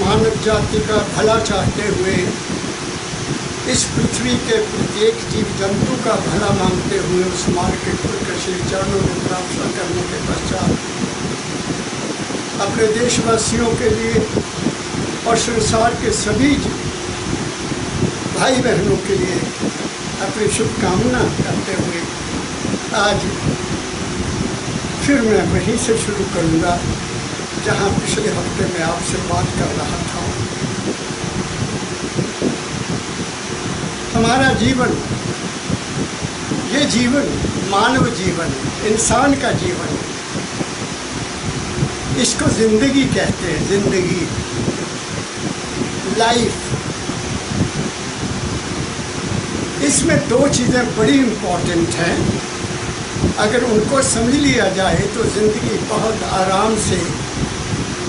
मानव जाति का भला चाहते हुए, इस पृथ्वी के प्रत्येक जीव जंतु का भला मांगते हुए उस मार्केट पर श्री चरणों में प्रार्थना करने के पश्चात अपने देशवासियों के लिए और संसार के सभी भाई बहनों के लिए अपनी शुभकामना करते हुए आज फिर मैं वहीं से शुरू करूँगा जहाँ पिछले हफ्ते में आपसे बात कर रहा था। हमारा जीवन, ये जीवन मानव जीवन, इंसान का जीवन, इसको जिंदगी कहते हैं। जिंदगी, लाइफ। इसमें दो चीज़ें बड़ी इम्पोर्टेंट हैं। अगर उनको समझ लिया जाए तो ज़िंदगी बहुत आराम से,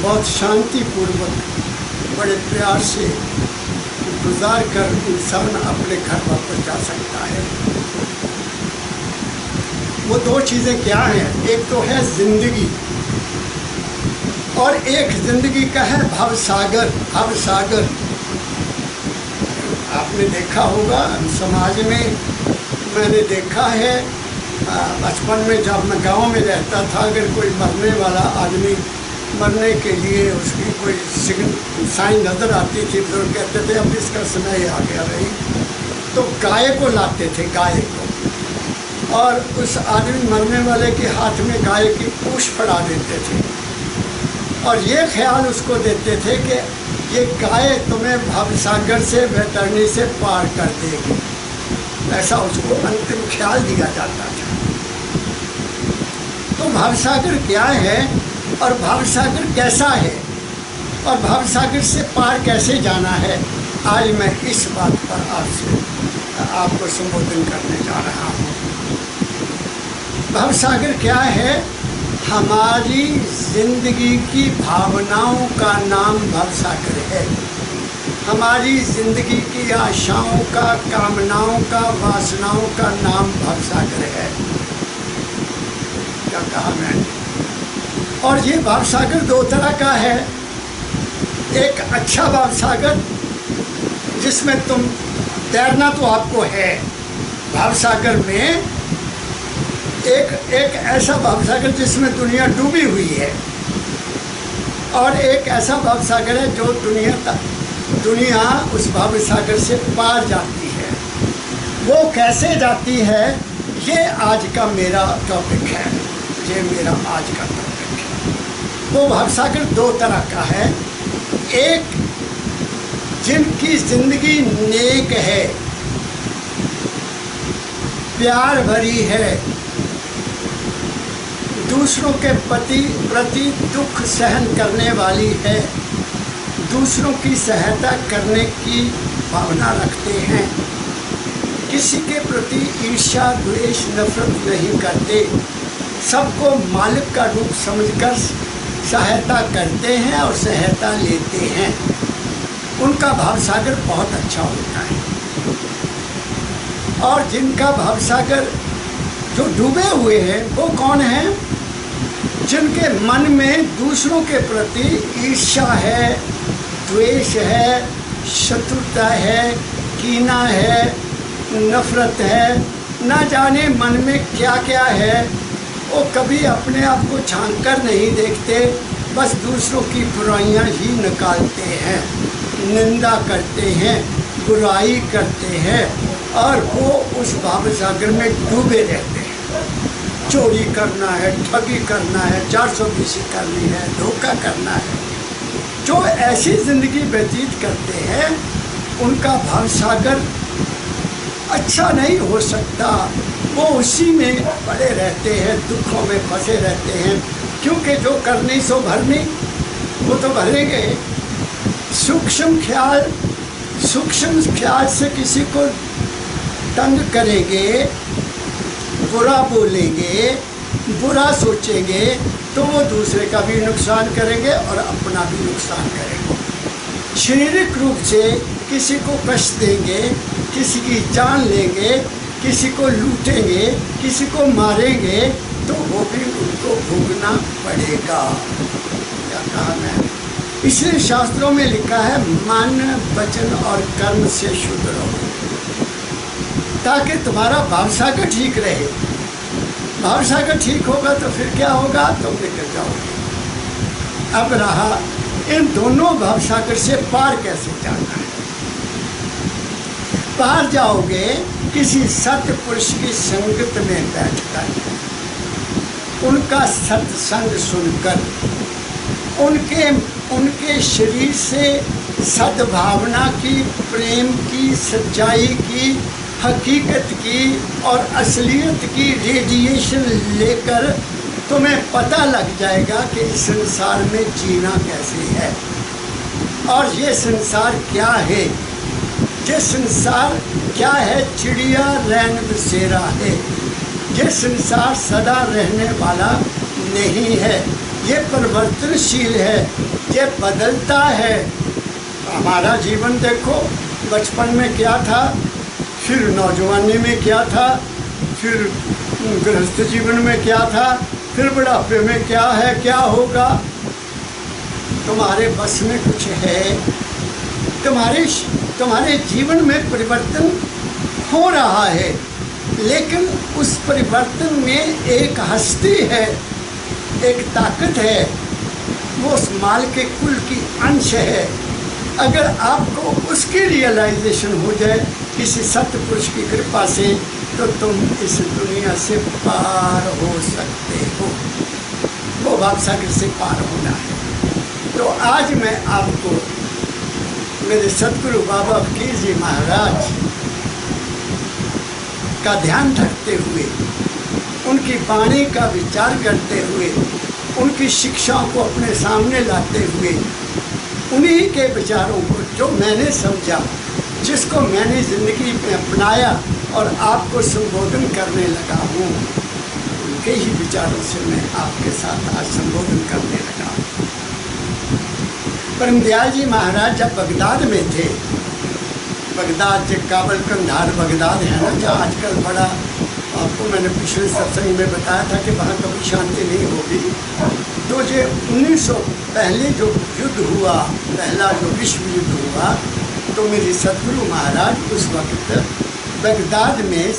बहुत शांतिपूर्वक, बड़े प्यार से गुजार कर इंसान अपने घर वापस जा सकता है। वो दो चीज़ें क्या हैं? एक तो है ज़िंदगी और एक ज़िंदगी का है भवसागर। भवसागर आपने देखा होगा समाज में, मैंने देखा है बचपन में जब मैं गांव में रहता था, अगर कोई मरने वाला आदमी, मरने के लिए उसकी कोई साइन नज़र आती थी तो कहते थे अब इसका समय आ गया रही, तो गाय को लाते थे, गाय को, और उस आदमी मरने वाले के हाथ में गाय की पूंछ पड़ा देते थे और ये ख्याल उसको देते थे कि ये गाय तुम्हें भवसागर से, वैतरणी से पार कर देगी। ऐसा उसको अंतिम ख्याल दिया जाता था। तो भवसागर क्या है और भवसागर कैसा है और भवसागर से पार कैसे जाना है, आज मैं इस बात पर आपको संबोधन करने जा रहा हूँ। भवसागर क्या है? हमारी जिंदगी की भावनाओं का नाम भवसागर है। हमारी जिंदगी की आशाओं का, कामनाओं का, वासनाओं का नाम भवसागर है। क्या कहा मैंने? और ये भवसागर दो तरह का है। एक अच्छा भवसागर जिसमें तुम तैरना तो आपको है भवसागर में, एक ऐसा भवसागर जिसमें दुनिया डूबी हुई है, और एक ऐसा भवसागर है जो दुनिया उस भवसागर से पार जाती है। वो कैसे जाती है, ये आज का मेरा टॉपिक है। ये मेरा आज का टॉपिक है। वो भवसागर दो तरह का है। एक जिनकी जिंदगी नेक है, प्यार भरी है, दूसरों के प्रति दुख सहन करने वाली है, दूसरों की सहायता करने की भावना रखते हैं, किसी के प्रति ईर्ष्या, द्वेष, नफरत नहीं करते, सबको मालिक का रूप समझकर सहायता करते हैं और सहायता लेते हैं। उनका भवसागर बहुत अच्छा होता है। और जिनका भवसागर जो डूबे हुए हैं वो कौन हैं? जिनके मन में दूसरों के प्रति ईर्ष्या है, द्वेष है, शत्रुता है, कीना है, नफरत है, ना जाने मन में क्या क्या है। वो कभी अपने आप को झांक कर नहीं देखते, बस दूसरों की बुराइयां ही निकालते हैं, निंदा करते हैं, बुराई करते हैं और वो उस भवसागर में डूबे रहते हैं। चोरी करना है, ठगी करना है, 420 करनी है, धोखा करना है। जो ऐसी ज़िंदगी व्यतीत करते हैं उनका भवसागर अच्छा नहीं हो सकता। वो उसी में पड़े रहते हैं, दुखों में फंसे रहते हैं, क्योंकि जो करनी सो भरनी, वो तो भरेंगे। सूक्ष्म ख्याल से किसी को तंग करेंगे, बुरा बोलेंगे, बुरा सोचेंगे तो वो दूसरे का भी नुकसान करेंगे और अपना भी नुकसान करेंगे। शारीरिक रूप से किसी को कष्ट देंगे, किसी की जान लेंगे, किसी को लूटेंगे, किसी को मारेंगे, तो वो भी उनको भोगना पड़ेगा। क्या कहा मैं? इसलिए शास्त्रों में लिखा है मन वचन और कर्म से शुद्ध रहो, ताकि तुम्हारा भावसागर ठीक रहे। भावसागर ठीक होगा तो फिर क्या होगा, तुम निकल जाओगे। अब रहा इन दोनों भावसागर से पार कैसे जाना है। पार जाओगे किसी सत्य पुरुष की संगत में बैठकर, उनका सत्संग सुनकर, उनके शरीर से सद्भावना की, प्रेम की, सच्चाई की, हकीकत की और असलियत की रेडिएशन लेकर तुम्हें पता लग जाएगा कि इस संसार में जीना कैसे है और ये संसार क्या है। ये संसार क्या है, चिड़िया रैन बसेरा है। ये संसार सदा रहने वाला नहीं है, ये परिवर्तनशील है, ये बदलता है। हमारा जीवन देखो, बचपन में क्या था, फिर नौजवानी में क्या था, फिर गृहस्थ जीवन में क्या था, फिर बुढ़ापे में क्या है, क्या होगा। तुम्हारे बस में कुछ है। तुम्हारे जीवन में परिवर्तन हो रहा है, लेकिन उस परिवर्तन में एक हस्ती है, एक ताकत है, वो उस माल के कुल की अंश है। अगर आपको उसकी रियलाइजेशन हो जाए किसी सत्य पुरुष की कृपा से, तो तुम इस दुनिया से पार हो सकते हो। वो भावसागर से पार होना है। तो आज मैं आपको मेरे सतगुरु बाबा फकीर जी महाराज का ध्यान रखते हुए, उनकी वाणी का विचार करते हुए, उनकी शिक्षाओं को अपने सामने लाते हुए, उन्हीं के विचारों को जो मैंने समझा, जिसको मैंने ज़िंदगी में अपनाया और आपको संबोधन करने लगा हूँ, उनके ही विचारों से मैं आपके साथ आज संबोधन करने लगा हूँ। परमदयाल जी महाराज जब बगदाद में थे, बगदाद जो काबल कंधार बगदाद है ना, जहाँ आजकल बड़ा, आपको मैंने पिछले सत्संग में बताया था कि वहाँ कभी शांति नहीं होगी। तो ये 1900 पहले जो युद्ध हुआ, पहला जो विश्व युद्ध हुआ, तो मेरे सतगुरु महाराज उस वक्त बगदाद में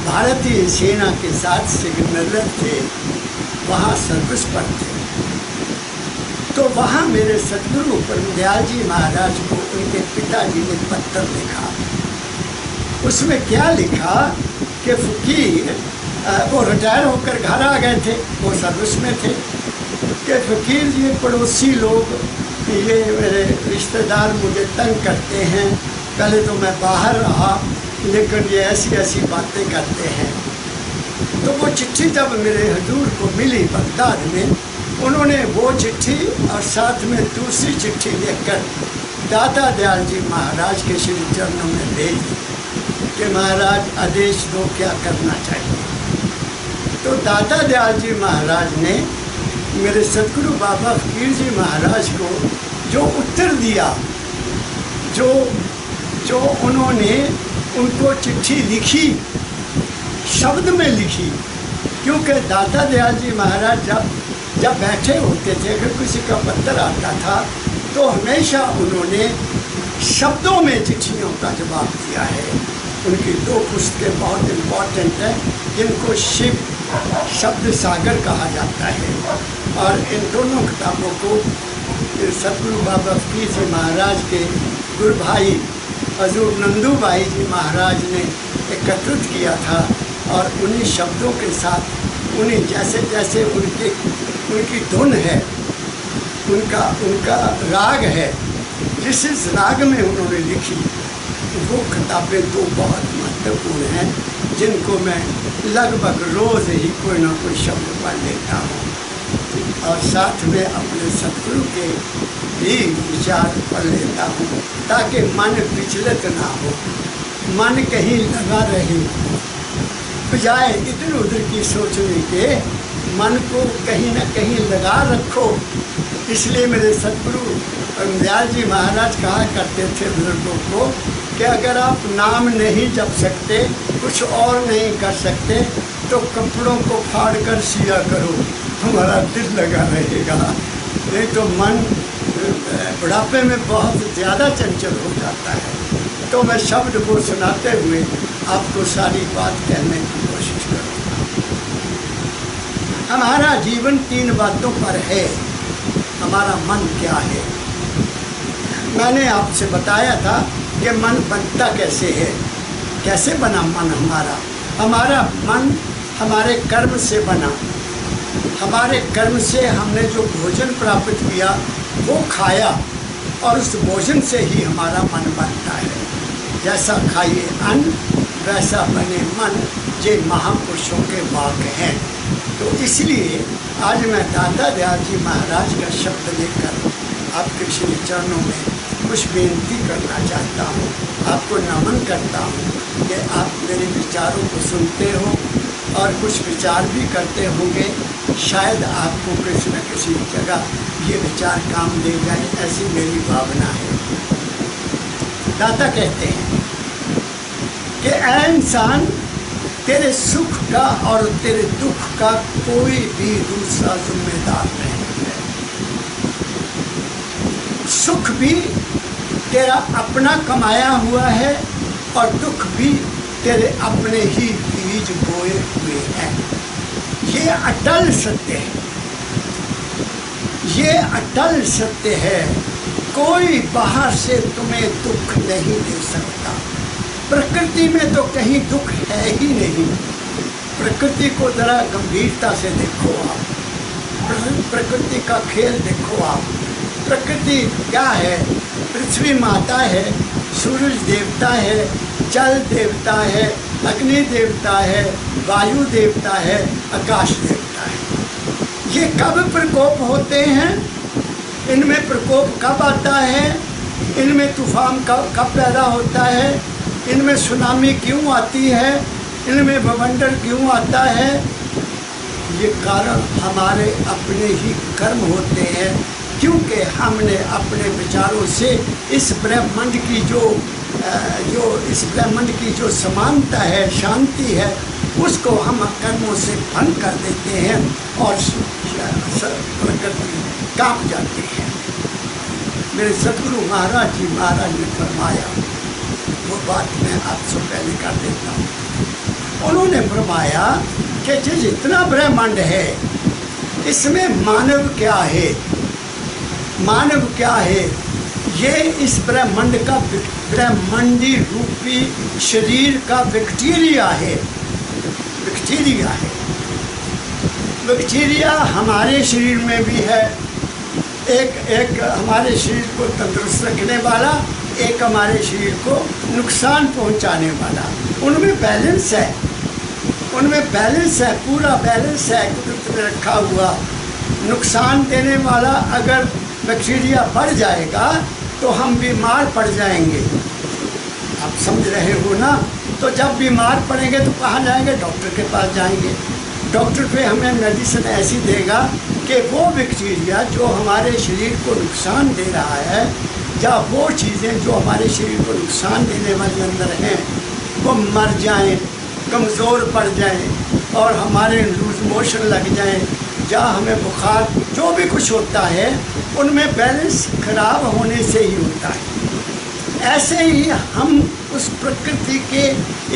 भारतीय सेना के साथ सिग्नलर थे, वहाँ सर्विस पर थे। तो वहाँ मेरे सतगुरु परमदयाल जी महाराज को उनके पिताजी ने पत्र लिखा। उसमें क्या लिखा कि फकीर, वो रिटायर होकर घर आ गए थे, वो सर्विस में थे, कि फकीर जी पड़ोसी लोग, ये मेरे रिश्तेदार मुझे तंग करते हैं। पहले तो मैं बाहर रहा, लेकिन ये ऐसी ऐसी बातें करते हैं। तो वो चिट्ठी जब मेरे हजूर को मिली बगदाद में, उन्होंने वो चिट्ठी और साथ में दूसरी चिट्ठी लिखकर दाता दयाल जी महाराज के श्री चरणों में भेज दी कि महाराज आदेश दो, क्या करना चाहिए। तो दाता दयाल जी महाराज ने मेरे सतगुरु बाबा फकीर जी महाराज को जो उत्तर दिया, जो उन्होंने उनको चिट्ठी लिखी, शब्द में लिखी, क्योंकि दाता दयाल जी महाराज जब बैठे होते थे, अगर किसी का पत्र आता था तो हमेशा उन्होंने शब्दों में चिट्ठियों का जवाब दिया है। उनकी 2 पुस्तकें बहुत इम्पॉर्टेंट हैं, जिनको शिव शब्द सागर कहा जाता है, और इन दोनों किताबों को सतगुरु बाबा फकीर जी महाराज के गुरु भाई हजूर नंदू भाई जी महाराज ने एकत्रित किया था, और उन्हीं शब्दों के साथ, उन्हीं जैसे जैसे उनकी धुन है, उनका राग है, जिस राग में उन्होंने लिखी, वो किताबें 2 बहुत महत्वपूर्ण हैं, जिनको मैं लगभग रोज़ ही कोई ना कोई शब्द पढ़ लेता हूँ, और साथ में अपने सतगुरु के भी विचार पढ़ लेता हूँ, ताकि मन विचलित ना हो, मन कहीं लगा रहे, बजाय इधर उधर की सोचने के मन को कहीं ना कहीं लगा रखो। इसलिए मेरे सतगुरु परमदयाल जी महाराज कहा करते थे बुजुर्गों को कि अगर आप नाम नहीं जप सकते, कुछ और नहीं कर सकते, तो कपड़ों को फाड़ कर सिया करो, हमारा दिल लगा रहेगा। नहीं तो मन बुढ़ापे में बहुत ज़्यादा चंचल हो जाता है। तो मैं शब्द को सुनाते हुए आपको सारी बात कहने की कोशिश करूँगा। हमारा जीवन 3 बातों पर है। हमारा मन क्या है? मैंने आपसे बताया था कि मन बनता कैसे है, कैसे बना मन हमारा। हमारा मन हमारे कर्म से बना। हमारे कर्म से हमने जो भोजन प्राप्त किया वो खाया, और उस भोजन से ही हमारा मन बनता है। जैसा खाइए अन्न वैसा बने मन, ये महापुरुषों के वाक्य हैं। तो इसलिए आज मैं दाता दयाल जी महाराज का शब्द लेकर आपके श्री चरणों में कुछ बेनती करना चाहता हूँ। आपको नमन करता हूँ कि आप मेरे विचारों को सुनते हो और कुछ विचार भी करते होंगे। शायद आपको किसी न किसी जगह ये विचार काम दे जाए, ऐसी मेरी भावना है। दाता कहते हैं कि ऐ इंसान, तेरे सुख का और तेरे दुख का कोई भी दूसरा जिम्मेदार नहीं है। सुख भी तेरा अपना कमाया हुआ है और दुख भी तेरे अपने ही बीज बोए हुए हैं। ये अटल सत्य है, ये अटल सत्य है। कोई बाहर से तुम्हें दुख नहीं दे सकता। प्रकृति में तो कहीं दुख है ही नहीं। प्रकृति को ज़रा गंभीरता से देखो आप। प्रकृति का खेल देखो आप। प्रकृति क्या है? पृथ्वी माता है, सूरज देवता है, जल देवता है, अग्नि देवता है, वायु देवता है, आकाश देवता है। ये कब प्रकोप होते हैं? इनमें प्रकोप कब आता है? इनमें तूफान कब पैदा होता है? इनमें सुनामी क्यों आती है? इनमें भवंडर क्यों आता है? ये कारण हमारे अपने ही कर्म होते हैं, क्योंकि हमने अपने विचारों से इस ब्रह्मांड की इस ब्रह्मांड की जो समानता है, शांति है, उसको हम कर्मों से भंग कर देते हैं और प्रकृति कांप जाती है। मेरे सदगुरु महाराज जी महाराज ने फरमाया, वो बात मैं आपसे पहले कर देता हूँ। उन्होंने फरमाया कि जितना ब्रह्मांड है इसमें मानव क्या है? मानव क्या है? ये इस ब्रह्मांड का ब्रह्मांडी रूपी शरीर का बैक्टीरिया है। बैक्टीरिया है। बैक्टीरिया हमारे शरीर में भी है। एक हमारे शरीर को तंदुरुस्त रखने वाला, एक हमारे शरीर को नुकसान पहुंचाने वाला। उनमें बैलेंस है, उनमें बैलेंस है, पूरा बैलेंस है कुदरत में रखा हुआ। नुकसान देने वाला अगर बैक्टीरिया बढ़ जाएगा तो हम बीमार पड़ जाएंगे। आप समझ रहे हो ना? तो जब बीमार पड़ेंगे तो कहाँ जाएंगे? डॉक्टर के पास जाएंगे। डॉक्टर पे हमें मेडिसिन ऐसी देगा कि वो बैक्टीरिया जो हमारे शरीर को नुकसान दे रहा है, या वो चीज़ें जो हमारे शरीर को नुकसान देने वाले अंदर हैं, वो मर जाएं, कमज़ोर पड़ जाएं और हमारे लूज मोशन लग जाएं, या हमें बुखार, जो भी कुछ होता है उनमें बैलेंस खराब होने से ही होता है। ऐसे ही हम उस प्रकृति के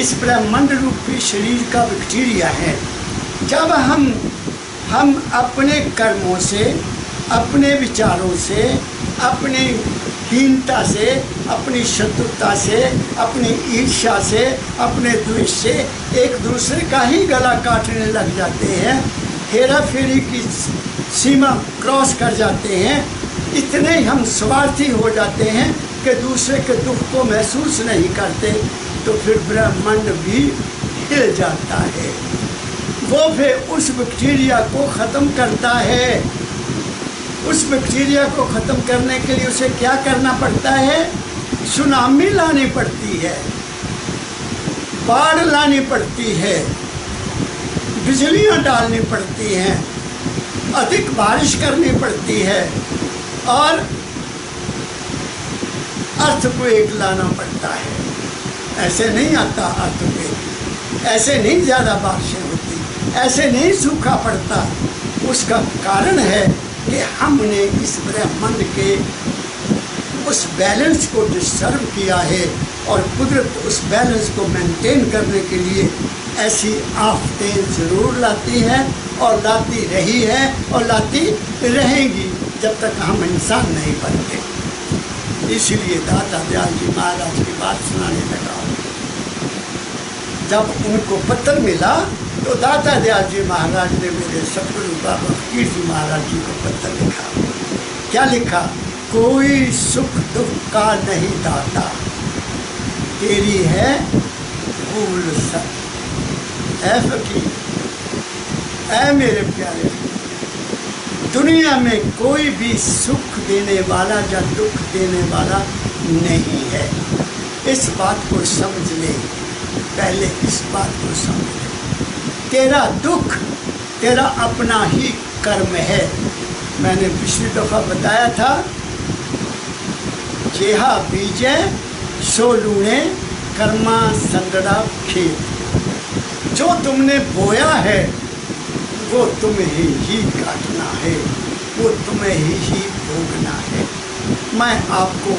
इस ब्रह्मांड रूपी शरीर का बैक्टीरिया है। जब हम अपने कर्मों से, अपने विचारों से, अपनी हीनता से, अपनी शत्रुता से, अपनी ईर्ष्या से, अपने द्वेष से एक दूसरे का ही गला काटने लग जाते हैं, हेरा फेरी की सीमा क्रॉस कर जाते हैं। इतने हम स्वार्थी हो जाते हैं कि दूसरे के दुख को महसूस नहीं करते, तो फिर ब्रह्मांड भी हिल जाता है। वो फिर उस बैक्टीरिया को ख़त्म करता है। उस बैक्टीरिया को ख़त्म करने के लिए उसे क्या करना पड़ता है? सुनामी लानी पड़ती है, बाढ़ लानी पड़ती है, बिजलियाँ डालनी पड़ती हैं, अधिक बारिश करनी पड़ती है और अर्थक्वेक लाना पड़ता है। ऐसे नहीं आता अर्थक्वेक, ऐसे नहीं ज़्यादा बारिशें होती, ऐसे नहीं सूखा पड़ता। उसका कारण है कि हमने इस ब्रह्मांड के उस बैलेंस को डिस्टर्ब किया है और कुदरत उस बैलेंस को मेंटेन करने के लिए ऐसी आफतें ज़रूर लाती है और लाती रही है और लाती रहेंगी जब तक हम इंसान नहीं बनते। इसीलिए दाता दयाल जी महाराज की बात सुनाने लगा। जब उनको पत्र मिला तो दाता दयाल जी महाराज ने मेरे सतगुरु बाबा फकीर जी महाराज जी को पत्र लिखा। क्या लिखा? कोई सुख दुख का नहीं दाता, तेरी है भूल सब। ऐ फकीर, ऐ मेरे प्यारे, दुनिया में कोई भी सुख देने वाला या दुख देने वाला नहीं है। इस बात को समझ ले, पहले इस बात को समझ ले। तेरा दुख तेरा अपना ही कर्म है। मैंने पिछली दफ़ा बताया था, जेहा बीजे सो लूणे कर्मा संगड़ा खेत। जो तुमने बोया है वो तुम्हें ही काटना है, वो तुम्हें ही भोगना है। मैं आपको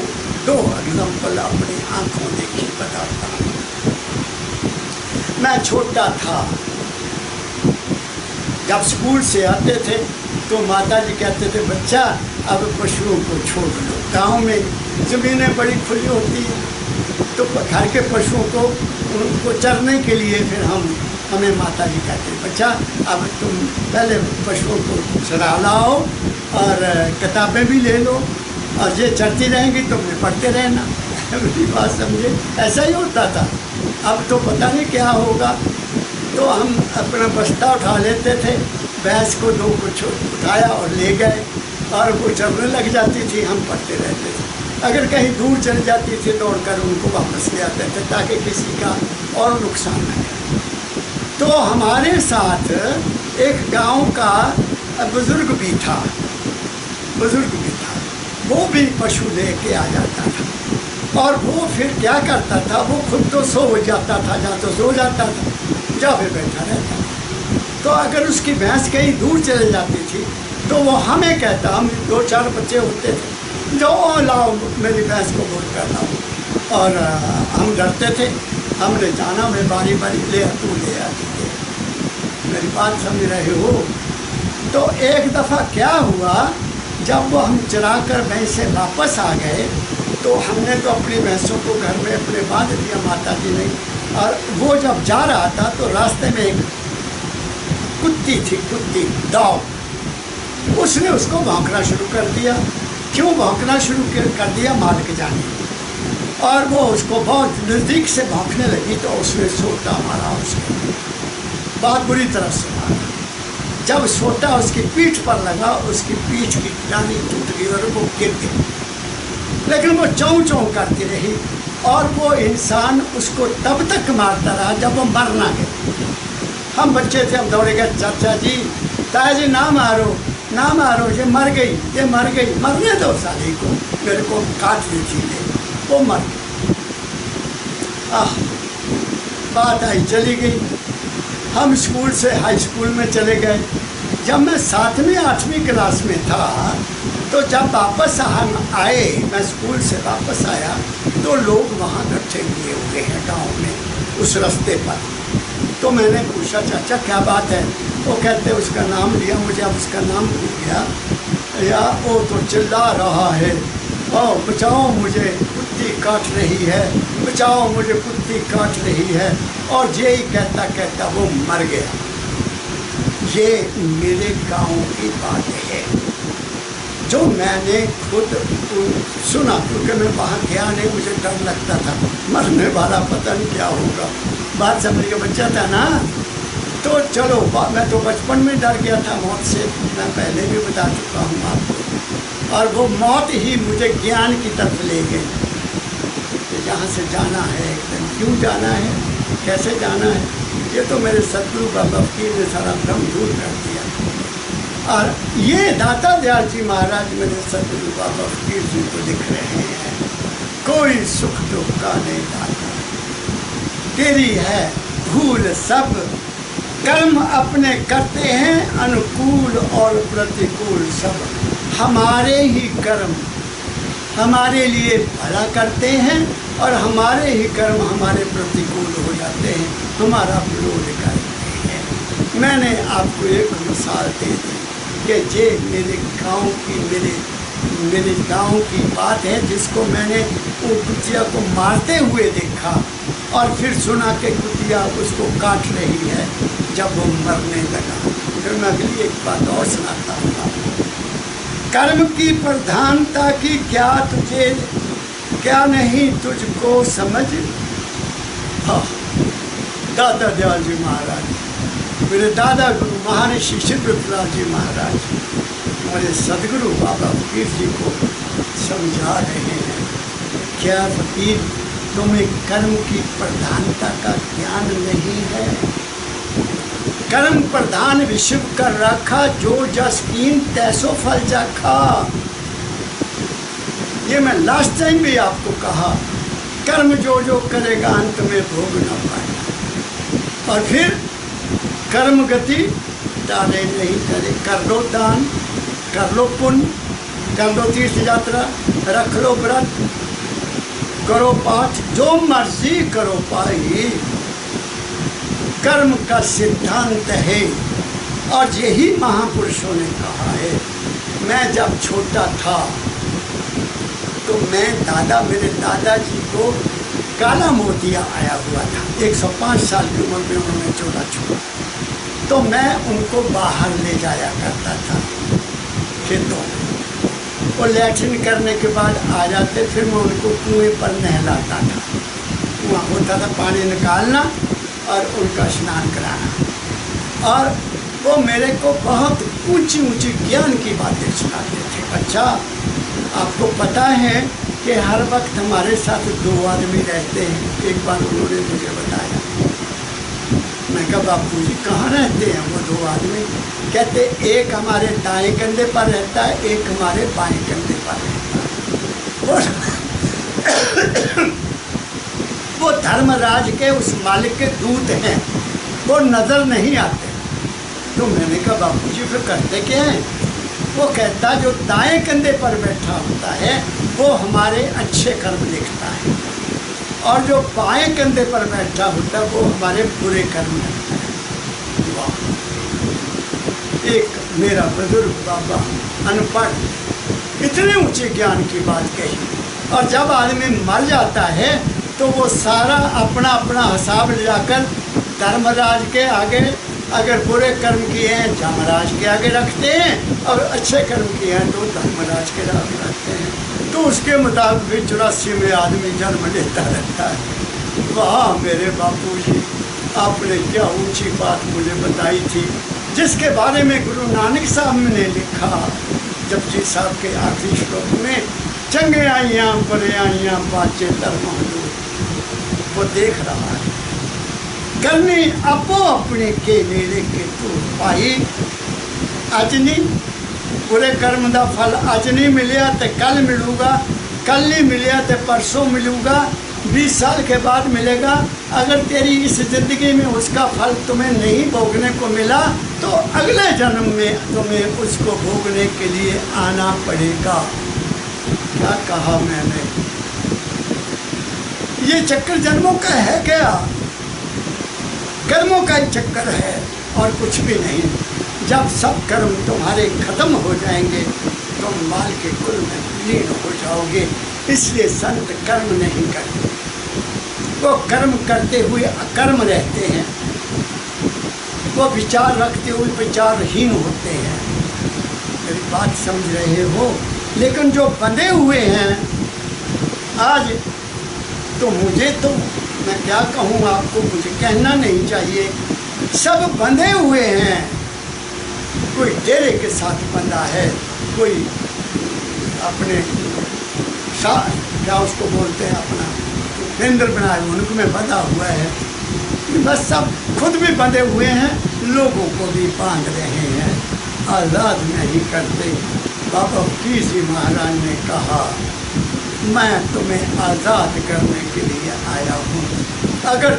2 एग्जाम्पल अपनी आंखों देखी बताता हूँ। मैं छोटा था, जब स्कूल से आते थे तो माता जी कहते थे, बच्चा अब पशुओं को छोड़ लो। गांव में ज़मीनें बड़ी खुली होती हैं तो घर के पशुओं को उनको चरने के लिए फिर हमें माता जी कहते हैं, बच्चा अब तुम पहले पशुओं को चरा लाओ और किताबें भी ले लो और ये चरती रहेंगी तुमने पढ़ते रहना। मेरी बात समझे, ऐसा ही होता था। अब तो पता नहीं क्या होगा। तो हम अपना बस्ता उठा लेते थे, भैंस को 2 को उठाया और ले गए और वो चरने लग जाती थी, हम पढ़ते रहते थे। अगर कहीं दूर चली जाती थी दौड़कर उनको वापस ले आते थे ताकि किसी का और नुकसान न हो। तो हमारे साथ एक गांव का बुज़ुर्ग भी था, वो भी पशु लेके आ जाता था और वो फिर क्या करता था, वो खुद तो सो जाता था, या तो सो जाता था या फिर बैठा रहता था। तो अगर उसकी भैंस कहीं दूर चले जाती थी तो वो हमें कहता, हम 2-4 बच्चे होते थे, जाओ लाओ मेरी भैंस को बोल कर लाओ। और हम डरते थे, हमने जाना, मैं बारी बारी ले तू ले आती थे। मेरी बात समझ रहे हो। तो एक दफ़ा क्या हुआ, जब वो हम चरा कर भैंसे वापस आ गए तो हमने तो अपनी भैंसों को घर में अपने बांध दिया माता जी ने। और वो जब जा रहा था तो रास्ते में एक कुत्ती थी, डॉग, उसने उसको भौंकना शुरू कर दिया। क्यों भौंकना शुरू कर दिया मालिक जाने। और वो उसको बहुत नज़दीक से भौंकने लगी तो उसने सोटा मारा, उसको बहुत बुरी तरह से मारा। जब सोटा उसकी पीठ पर लगा, उसकी पीठ की टानी टूट गई और वो गिर गई। लेकिन वो चौं चौं करती रही और वो इंसान उसको तब तक मारता रहा जब वो मर ना गए। हम बच्चे थे, हम दौड़े गए, चाचा जी, ताया जी ना मारो, ये मर गई, मरने दो साली को, मेरे को काट ली थी। वो मर गई। बात आई चली गई। हम स्कूल से हाई स्कूल में चले गए। जब मैं 7वीं 8वीं क्लास में था तो जब वापस हम आए, मैं स्कूल से वापस आया तो लोग वहाँ इकट्ठे हुए हुए हैं गाँव में उस रास्ते पर। तो मैंने पूछा, चाचा क्या बात है? वो कहते उसका नाम लिया, मुझे अब उसका नाम भूल गया, या वो तो चिल्ला रहा है, ओ बचाओ मुझे कुत्ती काट रही है, बचाओ मुझे कुत्ती काट रही है। और यही कहता कहता वो मर गया। ये मेरे गांव की बात है जो मैंने खुद सुना, क्योंकि मैं वहाँ गया नहीं, मुझे डर लगता था मरने वाला, पता नहीं क्या होगा। बात समझ के बच्चा था ना। तो चलो, मैं तो बचपन में डर गया था मौत से, मैं पहले भी बता चुका हूँ आपको। और वो मौत ही मुझे ज्ञान की तरफ ले गई कि यहाँ से जाना है, एकदम क्यों जाना है, कैसे जाना है, ये तो मेरे सतगुरु बाबा फकीर ने सारा भ्रम दूर कर दिया। और ये दाता दयाल जी महाराज मेरे सतगुरु बाबा फकीर जी को लिख रहे हैं, कोई सुख दुख का नहीं दाता, तेरी है भूल सब, कर्म अपने करते हैं अनुकूल और प्रतिकूल, सब हमारे ही कर्म हमारे लिए भला करते हैं और हमारे ही कर्म हमारे प्रतिकूल हो जाते हैं, हमारा विरोध करते हैं। मैंने आपको एक मिसाल दे दी कि ये मेरे गांव की बात है, जिसको मैंने वो कुतिया को मारते हुए देखा और फिर सुना कि कुतिया उसको काट रही है जब वो मरने लगा। फिर मैं अगली एक बात और सुनाता हूँ आपको। कर्म की प्रधानता की क्या नहीं तुझको समझ। हाँ, दादा दयाल जी महाराज, मेरे दादा गुरु महर्षि सिद्धनाथ जी महाराज, हमारे सदगुरु बाबा फकीर जी को समझा रहे हैं। क्या फकीर तुम्हें कर्म की प्रधानता का ज्ञान नहीं है? कर्म प्रधान विश्व कर रखा, जो जस कीन तैसो फल चाखा। ये मैं लास्ट टाइम भी आपको कहा, कर्म जो करेगा अंत में भोग न पाएगा। और फिर कर्म गति डाले नहीं करे। कर लो दान, कर लो पुण्य, कर लो तीर्थ यात्रा, रख लो व्रत, करो पाठ, जो मर्जी करो पाई। कर्म का सिद्धांत है और यही महापुरुषों ने कहा है। मैं जब छोटा था तो मेरे दादाजी को काला मोतिया आया हुआ था। 105 साल की उम्र में उन्होंने चोला छोड़ा, तो मैं उनको बाहर ले जाया करता था खेतों में। वो लैट्रिन करने के बाद आ जाते, फिर मैं उनको कुएं पर नहलाता था। कुआं होता था, पानी निकालना और उनका स्नान कराना। और वो मेरे को बहुत ऊंची ऊंची ज्ञान की बातें सुनाते थे। अच्छा, आपको पता है कि हर वक्त हमारे साथ 2 आदमी रहते हैं। एक बार उन्होंने मुझे बताया, मैं कहा बापू जी कहाँ रहते हैं वो 2 आदमी? कहते एक हमारे दाएं कंधे पर रहता है, एक हमारे बाएं कंधे पर रहता है। वो धर्मराज के उस मालिक के दूत हैं, वो नज़र नहीं आते। तो मैंने कहा बापू जी फिर करते क्या हैं? वो कहता जो दाएं कंधे पर बैठा होता है वो हमारे अच्छे कर्म लिखता है, और जो बाएं कंधे पर बैठा होता है वो हमारे बुरे कर्म लिखता है। वाह! एक मेरा बुजुर्ग बाबा अनपढ़ इतने ऊंचे ज्ञान की बात कही, और जब आदमी मर जाता है तो वो सारा अपना अपना हिसाब ले जाकर धर्मराज के आगे, अगर बुरे कर्म किए हैं धर्मराज के आगे रखते हैं, और अच्छे कर्म किए हैं तो धर्मराज के आगे रखते हैं। तो उसके मुताबिक भी 84 में आदमी जन्म लेता रहता है। वाह मेरे बापू जी, आपने क्या ऊंची बात मुझे बताई थी, जिसके बारे में गुरु नानक साहब ने लिखा जपजी साहब के आखिरी श्लोक में, चंगे आइयाँ बड़े आइयाँ बाचे धर्म। वो देख रहा है करने अपो अपने के नेड़े के तू पाई। अज नहीं बुरे कर्म का फल अज नहीं मिलिया तो कल मिलूगा, कल नहीं मिलिया तो परसों मिलूगा, 20 साल के बाद मिलेगा। अगर तेरी इस ज़िंदगी में उसका फल तुम्हें नहीं भोगने को मिला तो अगले जन्म में तुम्हें उसको भोगने के लिए आना पड़ेगा। क्या कहा मैंने? ये चक्कर जन्मों का है क्या? कर्मों का ही चक्कर है और कुछ भी नहीं। जब सब कर्म तुम्हारे खत्म हो जाएंगे तुम माल के कुल में विलीन हो जाओगे। इसलिए संत कर्म नहीं करते, वो कर्म करते हुए अकर्म रहते हैं, वो विचार रखते हुए विचारहीन होते हैं। मेरी बात समझ रहे हो? लेकिन जो बंधे हुए हैं आज, तो मुझे तो मैं क्या कहूँ आपको, मुझे कहना नहीं चाहिए, सब बंधे हुए हैं। कोई डेरे के साथ बंधा है, कोई अपने क्या उसको बोलते हैं, अपना केंद्र बनाए उनमें बंधा हुआ है। बस सब खुद भी बंधे हुए हैं, लोगों को भी बांध रहे हैं, आज़ाद नहीं करते। बाबा फकीर जी महाराज ने कहा मैं तुम्हें आज़ाद करने के लिए आया हूँ। अगर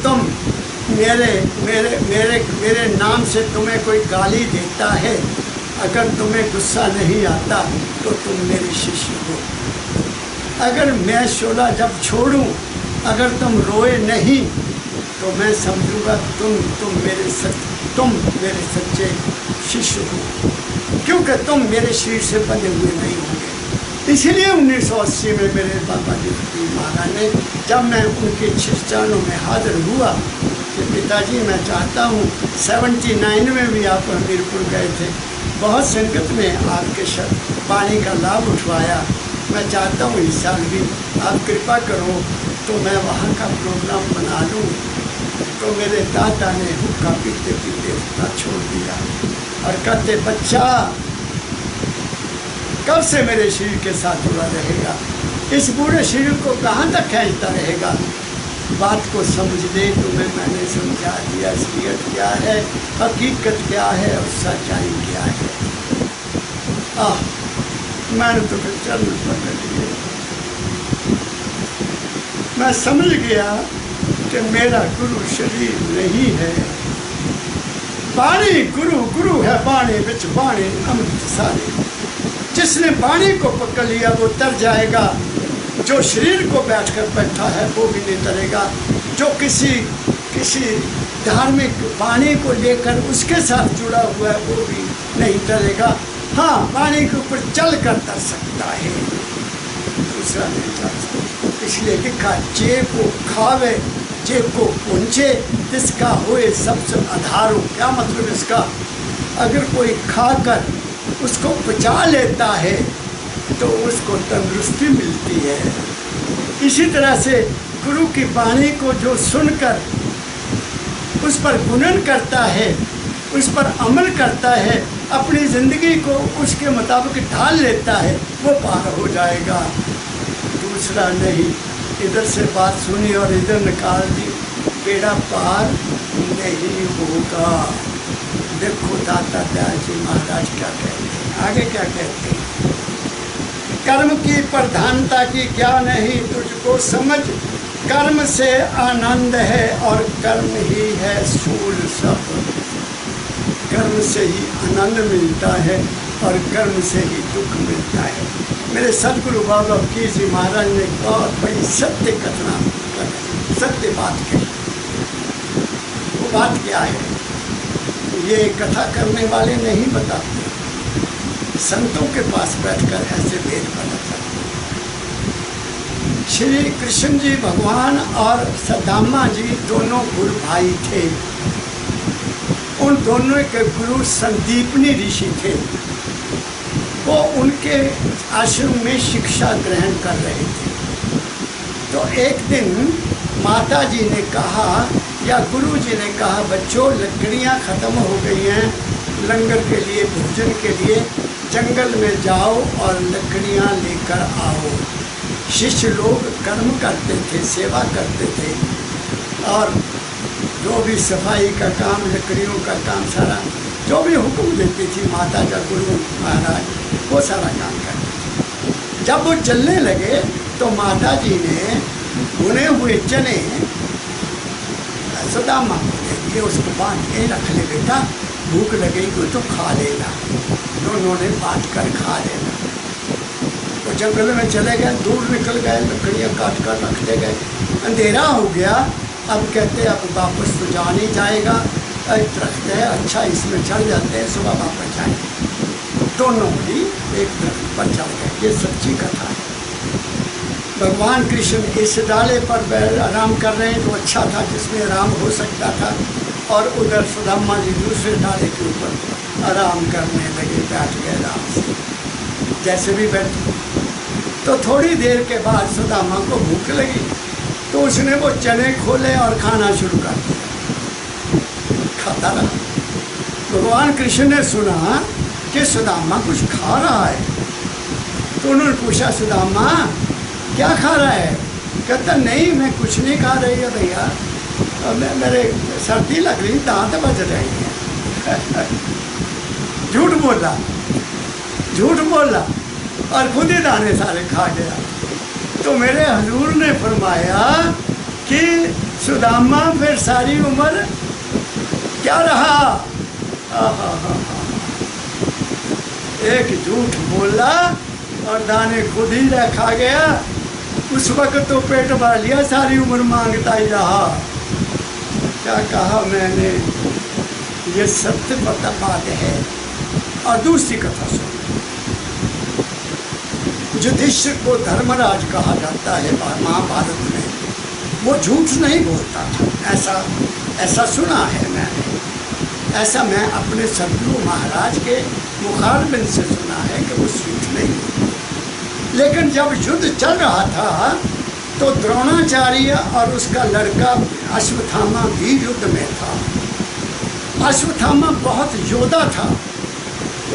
तुम मेरे मेरे मेरे मेरे नाम से तुम्हें कोई गाली देता है, अगर तुम्हें गुस्सा नहीं आता तो तुम मेरे शिष्य हो। अगर मैं शोला जब छोड़ूं, अगर तुम रोए नहीं तो मैं समझूंगा तुम मेरे सच्चे शिष्य हो, क्योंकि तुम मेरे शरीर से बंधे हुए नहीं होंगे। इसलिए 1980 में मेरे बाबा जी महाराज ने, जब मैं उनके चरणों में हाजिर हुआ कि पिताजी मैं चाहता हूँ, 79 में भी आप हमीरपुर गए थे, बहुत संगत में आपके वाणी का लाभ उठवाया, मैं चाहता हूँ इस साल भी आप कृपा करो तो मैं वहाँ का प्रोग्राम बना लूँ। तो मेरे दादा ने हुक्का पीते पीते हुक्का छोड़ दिया और कहते, बच्चा कब से मेरे शरीर के साथ जुड़ा रहेगा, इस बूढ़े शरीर को कहाँ तक खींचता रहेगा। बात को समझ दे तुम्हें मैंने समझा दिया, असलियत क्या है, हकीकत क्या है और सच्चाई क्या है। मैंने तो फिर चरण पकड़ लिए। मैं समझ गया कि मेरा गुरु शरीर नहीं है, बाणी गुरु, गुरु है बाणी बिच बाणी अमृत सारे। जिसने बाणी को पकड़ लिया वो तर जाएगा, जो शरीर को बैठकर बैठा है वो भी नहीं तरेगा। जो किसी धार्मिक बाणी को लेकर उसके साथ जुड़ा हुआ है वो भी नहीं तरेगा। हाँ, बाणी के ऊपर चल कर तर सकता है, दूसरा नहीं चल सकता। इसलिए लिखा, जे को खावे जे को पूंछे जिसका होए सबसे आधारो। क्या मतलब इसका, अगर कोई खाकर उसको पचा लेता है तो उसको तंदुरुस्ती मिलती है। इसी तरह से गुरु की वाणी को जो सुनकर उस पर गुणन करता है, उस पर अमल करता है, अपनी ज़िंदगी को उसके मुताबिक ढाल लेता है, वो पार हो जाएगा, दूसरा नहीं। इधर से बात सुनी और इधर निकाल दी, बेड़ा पार नहीं होगा। देखो दाता दयाल जी महाराज क्या कहते हैं, आगे क्या कहते हैं, कर्म की प्रधानता की क्या नहीं तुझको समझ, कर्म से आनंद है और कर्म ही है सूल सब। कर्म से ही आनंद मिलता है और कर्म से ही दुख मिलता है। मेरे सदगुरु बाबा फकीर जी महाराज ने बहुत बड़ी सत्य कथना, सत्य बात कही। वो बात क्या है, ये कथा करने वाले नहीं बताते, संतों के पास बैठकर ऐसे वेद बताते। श्री कृष्ण जी भगवान और सदामा जी दोनों गुरु भाई थे। उन दोनों के गुरु संदीपनी ऋषि थे। वो उनके आश्रम में शिक्षा ग्रहण कर रहे थे। तो एक दिन माता जी ने कहा या गुरु जी ने कहा, बच्चों लकड़ियाँ ख़त्म हो गई हैं, लंगर के लिए, भोजन के लिए जंगल में जाओ और लकड़ियाँ लेकर आओ। शिष्य लोग कर्म करते थे, सेवा करते थे, और जो भी सफाई का काम, लकड़ियों का काम, सारा जो भी हुक्म देती थी माता या गुरु महाराज, वो सारा काम करते थे। जब वो चलने लगे तो माता जी ने भुने हुए चने सुदामा को दे दिए, उसको बांध के रख ले, बेटा भूख लगेगी तो खा लेना। दोनों ने बांट कर खा लेना। वो जंगल में चले गए, दूर निकल गए, लकड़ियाँ काट कर रखते गए। अंधेरा हो गया। अब कहते अब वापस तो जा नहीं जाएगा, दरख्त है अच्छा, इसमें चढ़ जाते हैं, सुबह वापस जाएंगे। दोनों ही एक दरख्त पर चढ़ गए। ये सच्ची कथा है। भगवान कृष्ण इस डाले पर आराम कर रहे हैं, तो अच्छा था जिसमें आराम हो सकता था, और उधर सुदामा जी दूसरे डाले के ऊपर आराम करने लगे, बैठ गए आराम से, जैसे भी बैठे। तो थोड़ी देर के बाद सुदामा को भूख लगी, तो उसने वो चने खोले और खाना शुरू कर दिया, खाता रहा। भगवान कृष्ण ने सुना कि सुदामा कुछ खा रहा है, तो उन्होंने पूछा, सुदामा क्या खा रहा है? कहता नहीं, मैं कुछ नहीं खा रही है भैया, मेरे सर्दी लग रही, दांत बज रहे हैं। झूठ बोला, झूठ बोला और खुद ही दाने सारे खा गया। तो मेरे हजूर ने फरमाया कि सुदामा फिर सारी उम्र क्या रहा? आहा, एक झूठ बोला और दाने खुद ही रखा गया। उस वक्त तो पेट भर लिया, सारी उम्र मांगता ही रहा। क्या कहा मैंने? ये सत्य बात है। और दूसरी कथा सुन। युधिष्ठिर को धर्मराज कहा जाता है महाभारत में। वो झूठ नहीं बोलता था, ऐसा सुना है मैंने। ऐसा मैं अपने सदगुरु महाराज के मुखारबिंद से सुना है कि वो झूठ नहीं बोलता। लेकिन जब युद्ध चल रहा था तो द्रोणाचार्य और उसका लड़का अश्वत्थामा भी युद्ध में था। अश्वत्थामा बहुत योद्धा था,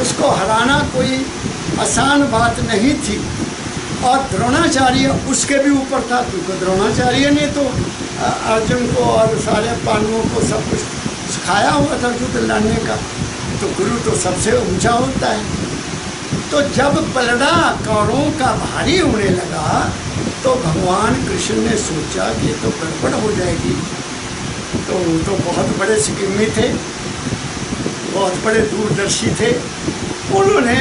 उसको हराना कोई आसान बात नहीं थी। और द्रोणाचार्य उसके भी ऊपर था, क्योंकि द्रोणाचार्य ने तो अर्जुन को और सारे पांडवों को सब कुछ सिखाया हुआ था युद्ध लड़ने का। तो गुरु तो सबसे ऊंचा होता है। तो जब पलड़ा कौरवों का भारी होने लगा तो भगवान कृष्ण ने सोचा कि तो गड़बड़ हो जाएगी। तो बहुत बड़े सिक्किमी थे, बहुत बड़े दूरदर्शी थे। उन्होंने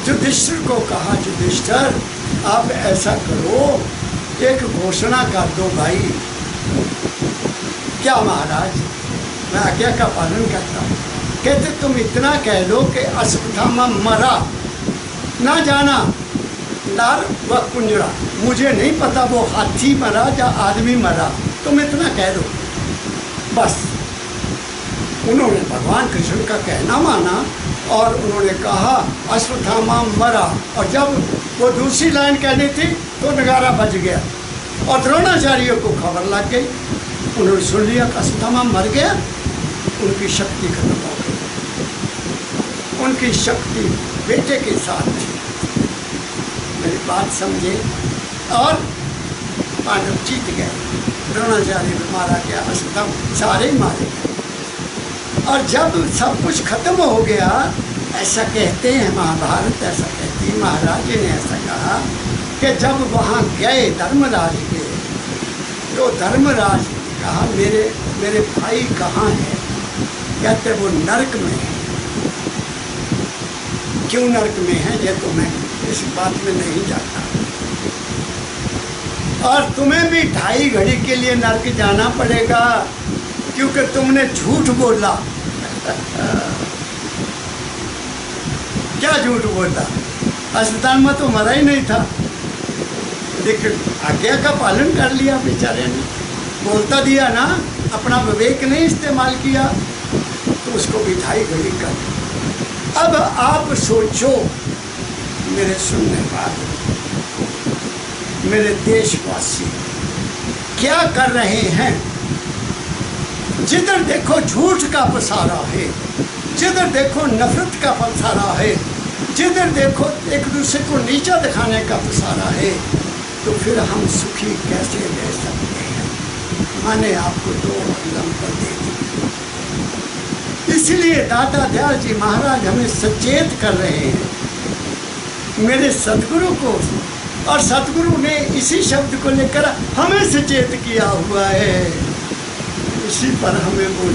युधिष्ठिर को कहा, युधिष्ठिर आप ऐसा करो, एक घोषणा कर दो भाई। क्या महाराज? मैं आज्ञा का पालन करता हूँ। कहते तुम इतना कह दो कि अश्वत्थामा मरा, ना जाना नार व कुंजरा, मुझे नहीं पता वो हाथी मरा या आदमी मरा, तुम इतना कह दो बस। उन्होंने भगवान कृष्ण का कहना माना और उन्होंने कहा अश्वत्थामा मरा। और जब वो दूसरी लाइन कहनी थी तो नगारा बज गया और द्रोणाचार्य को खबर लग गई। उन्होंने सुन लिया कि अश्वत्थामा मर गया। उनकी शक्ति खत्म हो गई। उनकी शक्ति बेटे के साथ थी। मेरी बात समझे? और पांडव जीत गए। द्रोणाचार्य भी मारा गया, अश्वत्थामा सारे ही मारे गए। और जब सब कुछ खत्म हो गया, ऐसा कहते हैं महाभारत, ऐसा कहती है महाराज जी ने ऐसा कहा कि जब वहाँ गए धर्मराज के, तो धर्मराज ने कहा मेरे भाई कहाँ हैं? कहते वो नरक में है। क्यों नरक में है ये तो मैं इस बात में नहीं जाता। और तुम्हें भी 2.5 घड़ी के लिए नरक जाना पड़ेगा, क्योंकि तुमने झूठ बोला। क्या झूठ बोला? अश्वत्थामा तो मरा ही नहीं था, लेकिन आज्ञा का पालन कर लिया बेचारे ने। बोलता दिया ना, अपना विवेक नहीं इस्तेमाल किया, तो उसको भी 2.5 घड़ी कर। अब आप सोचो मेरे सुनने वाले, मेरे देशवासी क्या कर रहे हैं। जिधर देखो झूठ का पसारा है, जिधर देखो नफरत का पसारा है, जिधर देखो एक दूसरे को नीचा दिखाने का पसारा है, तो फिर हम सुखी कैसे रह सकते हैं? मैंने आपको 2 एग्जाम्पल दे दी। इसलिए दाता दयाल जी महाराज हमें सचेत कर रहे हैं, मेरे सदगुरु को। और सदगुरु ने इसी शब्द को लेकर हमें सचेत किया हुआ है। इसी पर हमें वो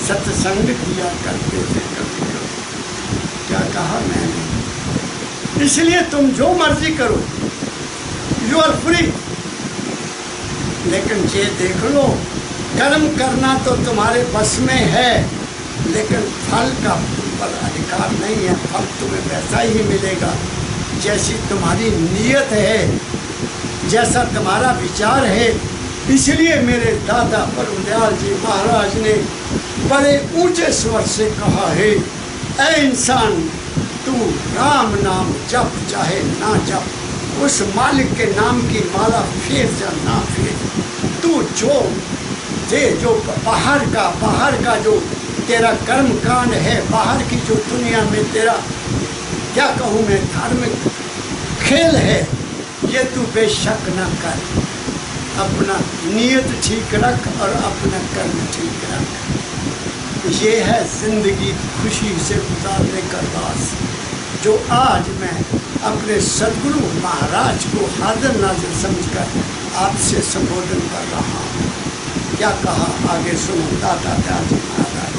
सत्संग किया करते थे कभी। क्या कहा मैंने? इसलिए तुम जो मर्जी करो, यू आर फ्री। लेकिन ये देख लो, कर्म करना तो तुम्हारे बस में है, लेकिन फल का तुम पर अधिकार नहीं है। फल तुम्हें वैसा ही मिलेगा जैसी तुम्हारी नीयत है, जैसा तुम्हारा विचार है। इसलिए मेरे दादा परमदयाल जी महाराज ने बड़े ऊंचे स्वर से कहा है, ऐ इंसान तू राम नाम जप चाहे ना जप, उस मालिक के नाम की माला फेर जा ना फेर। तू जो बाहर का जो तेरा कर्म कांड है, बाहर की जो दुनिया में तेरा क्या कहूँ मैं धार्मिक खेल है, ये तू बेशक न कर। अपना नीयत ठीक रख और अपना कर्म ठीक रख। ये है जिंदगी खुशी से गुजारने का राज, जो आज मैं अपने सदगुरु महाराज को हाजिर नाजिर समझकर आपसे संबोधन कर रहा हूँ। क्या कहा आगे सुनो दाता दयाल जी महाराज।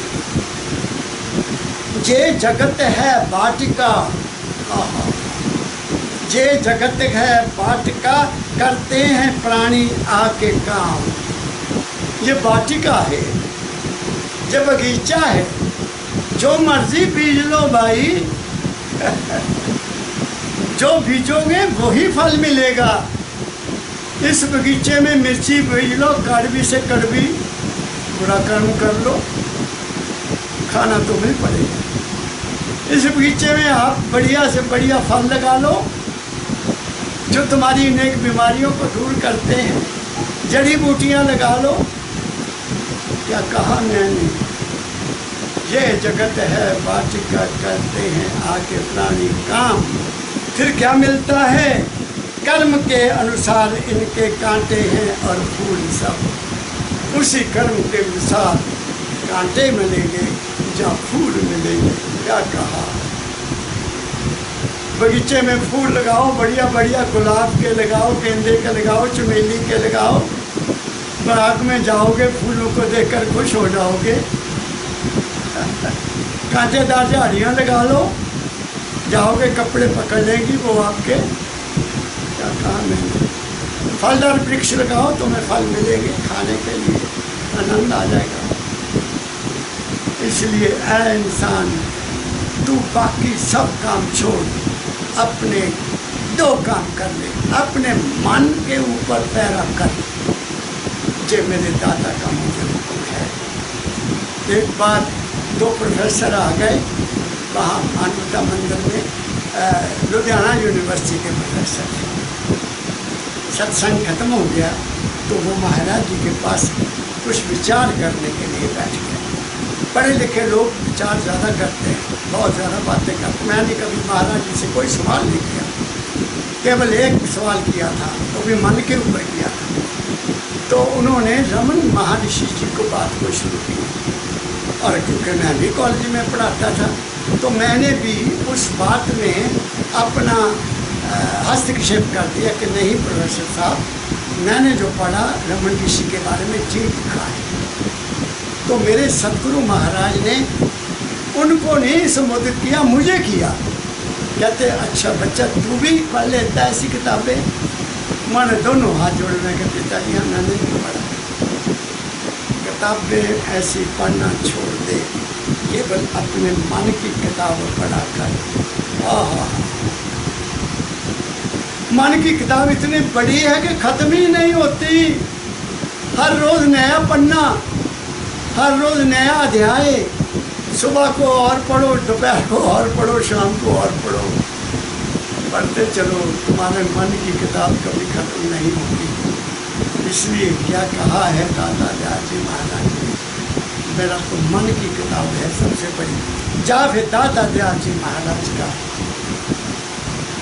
जे जगत है वाटिका, जे जगत है वाटिका, करते हैं प्राणी आके काम। ये वाटिका है, ये बगीचा है, जो मर्जी बीज लो भाई जो बीजोगे वही फल मिलेगा। इस बगीचे में मिर्ची बीज लो, कड़वी से कड़वी, बुरा कर्म कर लो, खाना तुम्हें पड़ेगा। इस बगीचे में आप बढ़िया से बढ़िया फल लगा लो जो तुम्हारी अनेक बीमारियों को दूर करते हैं। जड़ी बूटियां लगा लो। क्या कहा मैंने, ये जगत है वाटिका, करते हैं आके प्राणी काम। फिर क्या मिलता है, कर्म के अनुसार इनके कांटे हैं और फूल सब। उसी कर्म के अनुसार कांटे मिलेंगे जहाँ फूल मिलेंगे। क्या कहा, बगीचे में फूल लगाओ, बढ़िया बढ़िया गुलाब के लगाओ, गेंदे के लगाओ, चमेली के लगाओ। बाग में जाओगे फूलों को देखकर खुश हो जाओगे। कांटेदार झाड़ियाँ लगा लो, जाओगे कपड़े पकड़ लेंगी वो आपके। क्या कहा मैंने, फलदार वृक्ष लगाओ, तुम्हें फल मिलेंगे खाने के लिए, आनंद आ जाएगा। इसलिए ऐ इंसान, तू बाकी सब काम छोड़, अपने दो काम कर ले। अपने मन के ऊपर पैरा कर, जे मेरे दादा का मुझे हुक्म है। एक बार दो प्रोफेसर आ गए वहाँ मानवता मंदिर में, लुधियाना यूनिवर्सिटी के प्रोफेसर थे। सत्संग खत्म हो गया तो वो महाराज जी के पास कुछ विचार करने के लिए बैठ गए। पढ़े लिखे लोग विचार ज़्यादा करते हैं, बहुत ज़्यादा बातें करते। मैंने कभी महाराज जी से कोई सवाल नहीं किया, केवल एक सवाल किया था, वो भी मन के ऊपर किया था। तो उन्होंने रमन महर्षि जी को बात को शुरू की, और क्योंकि मैं भी कॉलेज में पढ़ाता था तो मैंने भी उस बात में अपना हस्तक्षेप कर दिया कि नहीं प्रोफेसर साहब, मैंने जो पढ़ा रमन ऋषि के बारे में जी लिखा है। तो मेरे सदगुरु महाराज ने उनको नहीं संबोधित किया, मुझे किया। कहते अच्छा बच्चा तू भी पढ़ लेता ऐसी किताबें। मैंने दोनों हाथ जोड़ने के पिताजी हमने नहीं पढ़ा, किताबें ऐसी पढ़ना छोड़ दे, केवल अपने मन की किताब पढ़ा कर। मन की किताब इतनी बड़ी है कि ख़त्म ही नहीं होती। हर रोज़ नया पन्ना, हर रोज़ नया अध्याय। सुबह को और पढ़ो, दोपहर को और पढ़ो, शाम को और पढ़ो। पढ़ते चलो, तुम्हारे मन की किताब कभी ख़त्म नहीं होगी। इसलिए क्या कहा है दादा दयाल जी महाराज ने, मेरा तो मन की किताब है सबसे बड़ी। जाफे दादा दयाल जी महाराज का,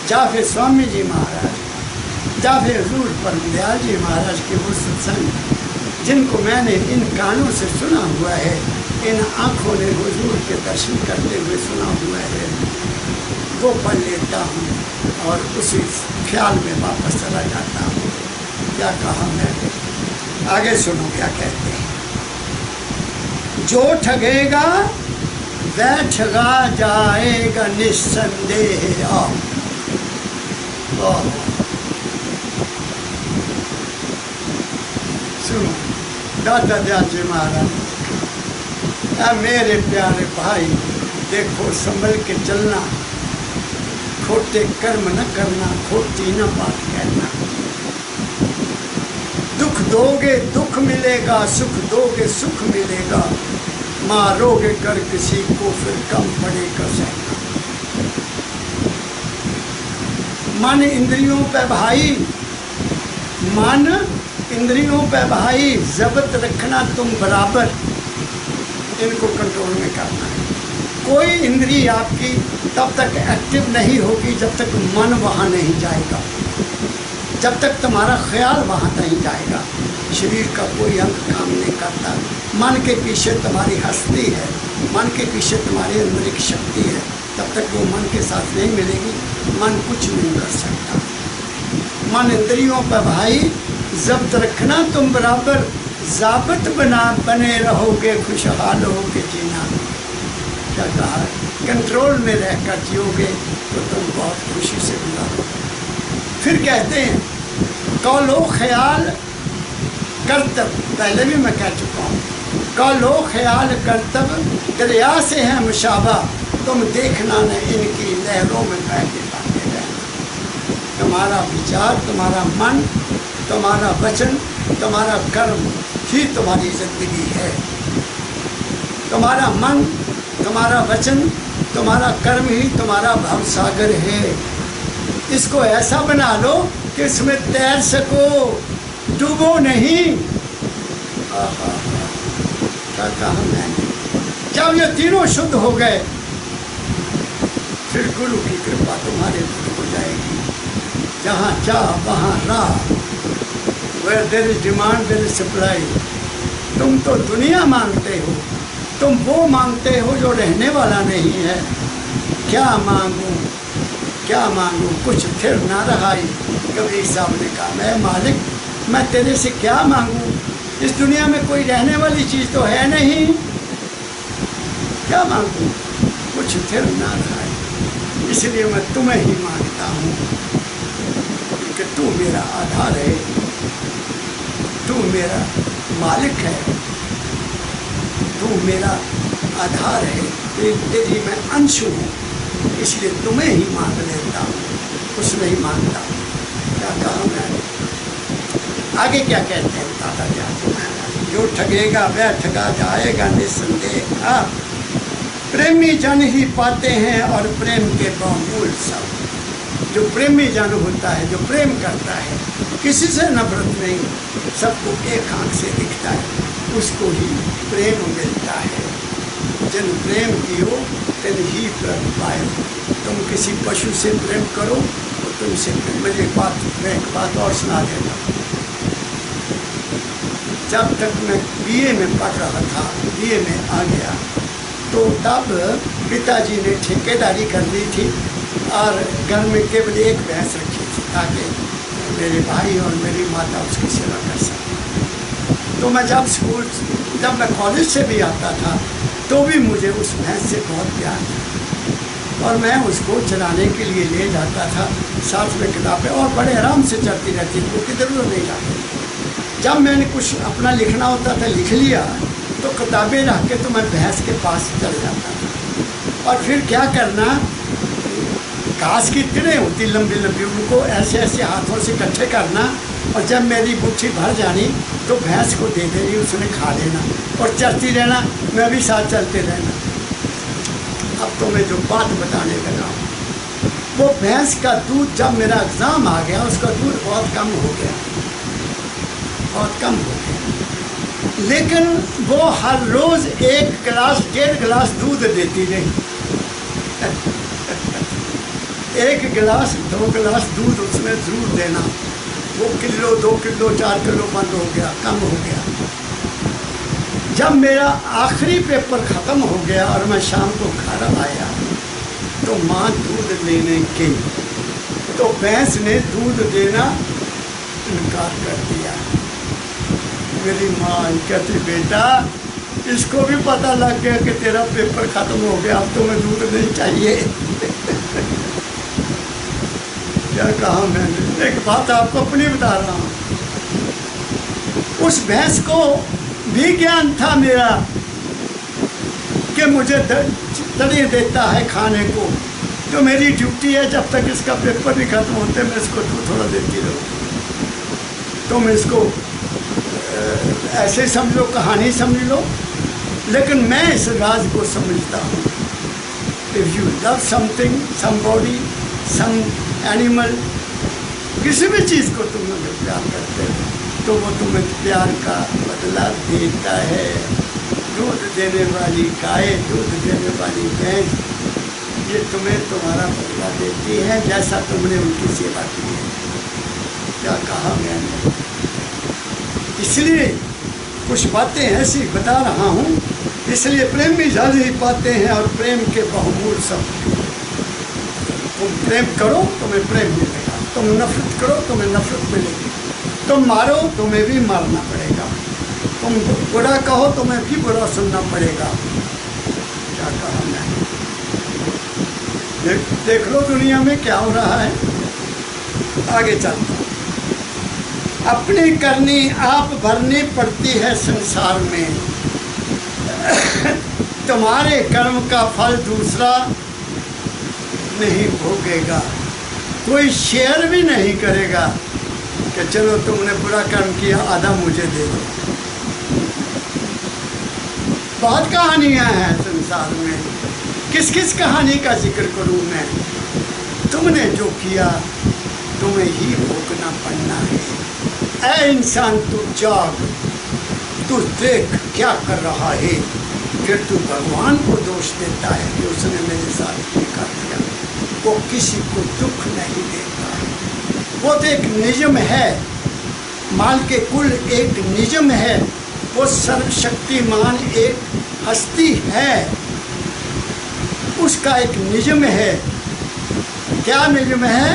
जाफे स्वामी जी महाराज, जाफे हजूर परम दयाल जी महाराज के वो सत्संग जिनको मैंने इन कानों से सुना हुआ है, इन आँखों ने हुजूर के दर्शन करते हुए सुना हुआ है, वो पढ़ लेता हूँ और उसी ख्याल में वापस चला जाता हूँ। क्या कहा मैंने, आगे सुनो क्या कहते हैं। जो ठगेगा वह ठगा जाएगा निस्संदेह। सुनो दादा दयाल जी महाराज, मेरे प्यारे भाई देखो संभल के चलना, खोटे कर्म न करना, खोटी न बात कहना। दुख दोगे दुख मिलेगा, सुख दोगे सुख मिलेगा, मारोगे कर किसी को फिर कम पड़ेगा सहना। मन इंद्रियों पे भाई, मन इंद्रियों पे भाई, जब्त रखना तुम बराबर, इनको कंट्रोल में करना है। कोई इंद्री आपकी तब तक एक्टिव नहीं होगी जब तक मन वहाँ नहीं जाएगा, जब तक तुम्हारा ख्याल वहाँ नहीं जाएगा। शरीर का कोई अंग काम नहीं करता। मन के पीछे तुम्हारी हस्ती है, मन के पीछे तुम्हारे अंदर एक शक्ति है। जब तक वो मन के साथ नहीं मिलेगी, मन कुछ नहीं कर सकता। मन इंद्रियों पर भाई जब्त रखना तुम बराबर, ज़ाबित बने रहोगे, खुशहाल होके जीना। क्या कहा, कंट्रोल में रहकर जियोगे तो तुम बहुत खुशी से गुजारोगे। फिर कहते हैं कौलो ख्याल करतब, पहले भी मैं कह चुका हूँ, कौलो ख्याल करतब दरिया से है मुशाबा, तुम देखना न इनकी लहरों में बहते बहते रहना। तुम्हारा विचार, तुम्हारा मन, तुम्हारा वचन, तुम्हारा कर्म ही तुम्हारी जिंदगी है। तुम्हारा मन, तुम्हारा वचन, तुम्हारा कर्म ही तुम्हारा भवसागर है। इसको ऐसा बना लो कि इसमें तैर सको, डूबो नहीं। क्या कहा मैंने, जब ये तीनों शुद्ध हो गए फिर गुरु की कृपा तुम्हारे ऊपर हो जाएगी। जहाँ चाह वहाँ राह, where there is demand there is supply। तुम तो दुनिया मांगते हो, तुम वो मांगते हो जो रहने वाला नहीं है। क्या मांगूं, क्या मांगूं, कुछ फिर ना रहाई। कबीर साहब ने कहा, मैं मालिक, मैं तेरे से क्या मांगूं, इस दुनिया में कोई रहने वाली चीज़ तो है नहीं, क्या मांगूं, कुछ फिर ना रहाई। इसलिए मैं तुम्हें ही मांगता हूँ कि तू मेरा आधार है, तू मेरा मालिक है, तू मेरा आधार है, तेरी मैं अंश हूँ, इसलिए तुम्हें ही मांग लेता हूँ, कुछ नहीं मांगता। क्या कहा मैंने, आगे क्या कहते हैं दादा जी, जो ठगेगा वह ठगा जाएगा निस्संदेह। प्रेमी जन ही पाते हैं और प्रेम के बहुमूल्य सब। जो प्रेमी जन होता है, जो प्रेम करता है, किसी से नफरत नहीं, सबको एक आँख से दिखता है, उसको ही प्रेम मिलता है। जिन प्रेम कियो तिन ही प्रेम पायो। तुम किसी पशु से प्रेम करो तो तुमसे मुझे मैं एक बात और सुना देता हूँ। जब तक मैं बीए में पढ़ रहा था, बीए में आ गया, तो तब पिताजी ने ठेकेदारी कर ली थी और घर में केवल एक भैंस रखी थी ताकि मेरे भाई और मेरी माता उसकी सेवा कर सकें। तो मैं जब मैं कॉलेज से भी आता था तो भी मुझे उस भैंस से बहुत प्यार था और मैं उसको चलाने के लिए ले जाता था, साथ में किताबें, और बड़े आराम से चलती रहती थी, वो किधर उधर नहीं जाती। जब मैंने कुछ अपना लिखना होता था, लिख लिया, तो किताबें रख के तो मैं भैंस के पास चल जाता था। और फिर क्या करना, घास की तिरें होती लंबी लंबी, उनको ऐसे ऐसे हाथों से इकट्ठे करना, और जब मेरी मुट्ठी भर जानी तो भैंस को दे देनी, उसने खा लेना और चलती रहना, मैं भी साथ चलते रहना। अब तो मैं जो बात बताने लगा हूँ, वो भैंस का दूध, जब मेरा एग्ज़ाम आ गया, उसका दूध बहुत कम हो गया, बहुत कम हो गया, लेकिन वो हर रोज़ 1 गिलास 1.5 गिलास दूध देती रही। 1 गिलास 2 गिलास दूध उसमें ज़रूर देना। वो किलो 2 किलो 4 किलो बंद हो गया, कम हो गया। जब मेरा आखिरी पेपर ख़त्म हो गया और मैं शाम को घर आया तो माँ दूध लेने गई, तो भैंस ने दूध देना इनकार कर दिया। मेरी माँ कहती, बेटा इसको भी पता लग गया कि तेरा पेपर ख़त्म हो गया, अब तुम्हें दूध नहीं चाहिए। क्या कहा मैंने, एक बात आपको अपनी बता रहा हूँ। उस भैंस को भी ज्ञान था मेरा कि मुझे तड़ी देता है खाने को, तो मेरी ड्यूटी है जब तक इसका पेपर नहीं खत्म होते मैं इसको थोड़ा देती रहूँ। तुम इसको ऐसे समझ लो, कहानी समझ लो, लेकिन मैं इस राज को समझता हूँ। If you love something, somebody, some animal, किसी भी चीज़ को तुम अगर प्यार करते हो तो वो तुम्हें प्यार का बदला देता है। दूध देने वाली गाय, दूध देने वाली भैंस, ये तुम्हें तुम्हारा बदला देती है जैसा तुमने उनकी सेवा की है। क्या कहा मैंने, इसलिए कुछ बातें ऐसी बता रहा हूँ, इसलिए प्रेमी जल ही पाते हैं और प्रेम के बहुमूल्य सब। तुम प्रेम करो तुम्हें प्रेम मिलेगा, तुम नफरत करो तुम्हें नफरत मिलेगी, तुम मारो तुम्हें भी मारना पड़ेगा। तुम बुरा कहो तुम्हें भी बुरा सुनना पड़ेगा। क्या कहा मैंने? देख लो दुनिया में क्या हो रहा है। आगे चलता हूँ। अपनी करनी आप भरनी पड़ती है संसार में। तुम्हारे कर्म का फल दूसरा नहीं भोगेगा। कोई शेयर भी नहीं करेगा कि चलो तुमने बुरा कर्म किया, आधा मुझे दे दो। बहुत कहानियां हैं संसार में, किस किस कहानी का जिक्र करूं मैं। तुमने जो किया तुम्हें ही भोगना पड़ना है। ऐ इंसान तू जाग, तू देख क्या कर रहा है। फिर तू भगवान को दोष देता है कि उसने मेरे साथ ये कर दिया। वो किसी को दुख नहीं देता है। वो तो एक निजम है, माल के कुल एक निजम है। वो सर्वशक्तिमान एक हस्ती है, उसका एक निजम है। क्या निजम है?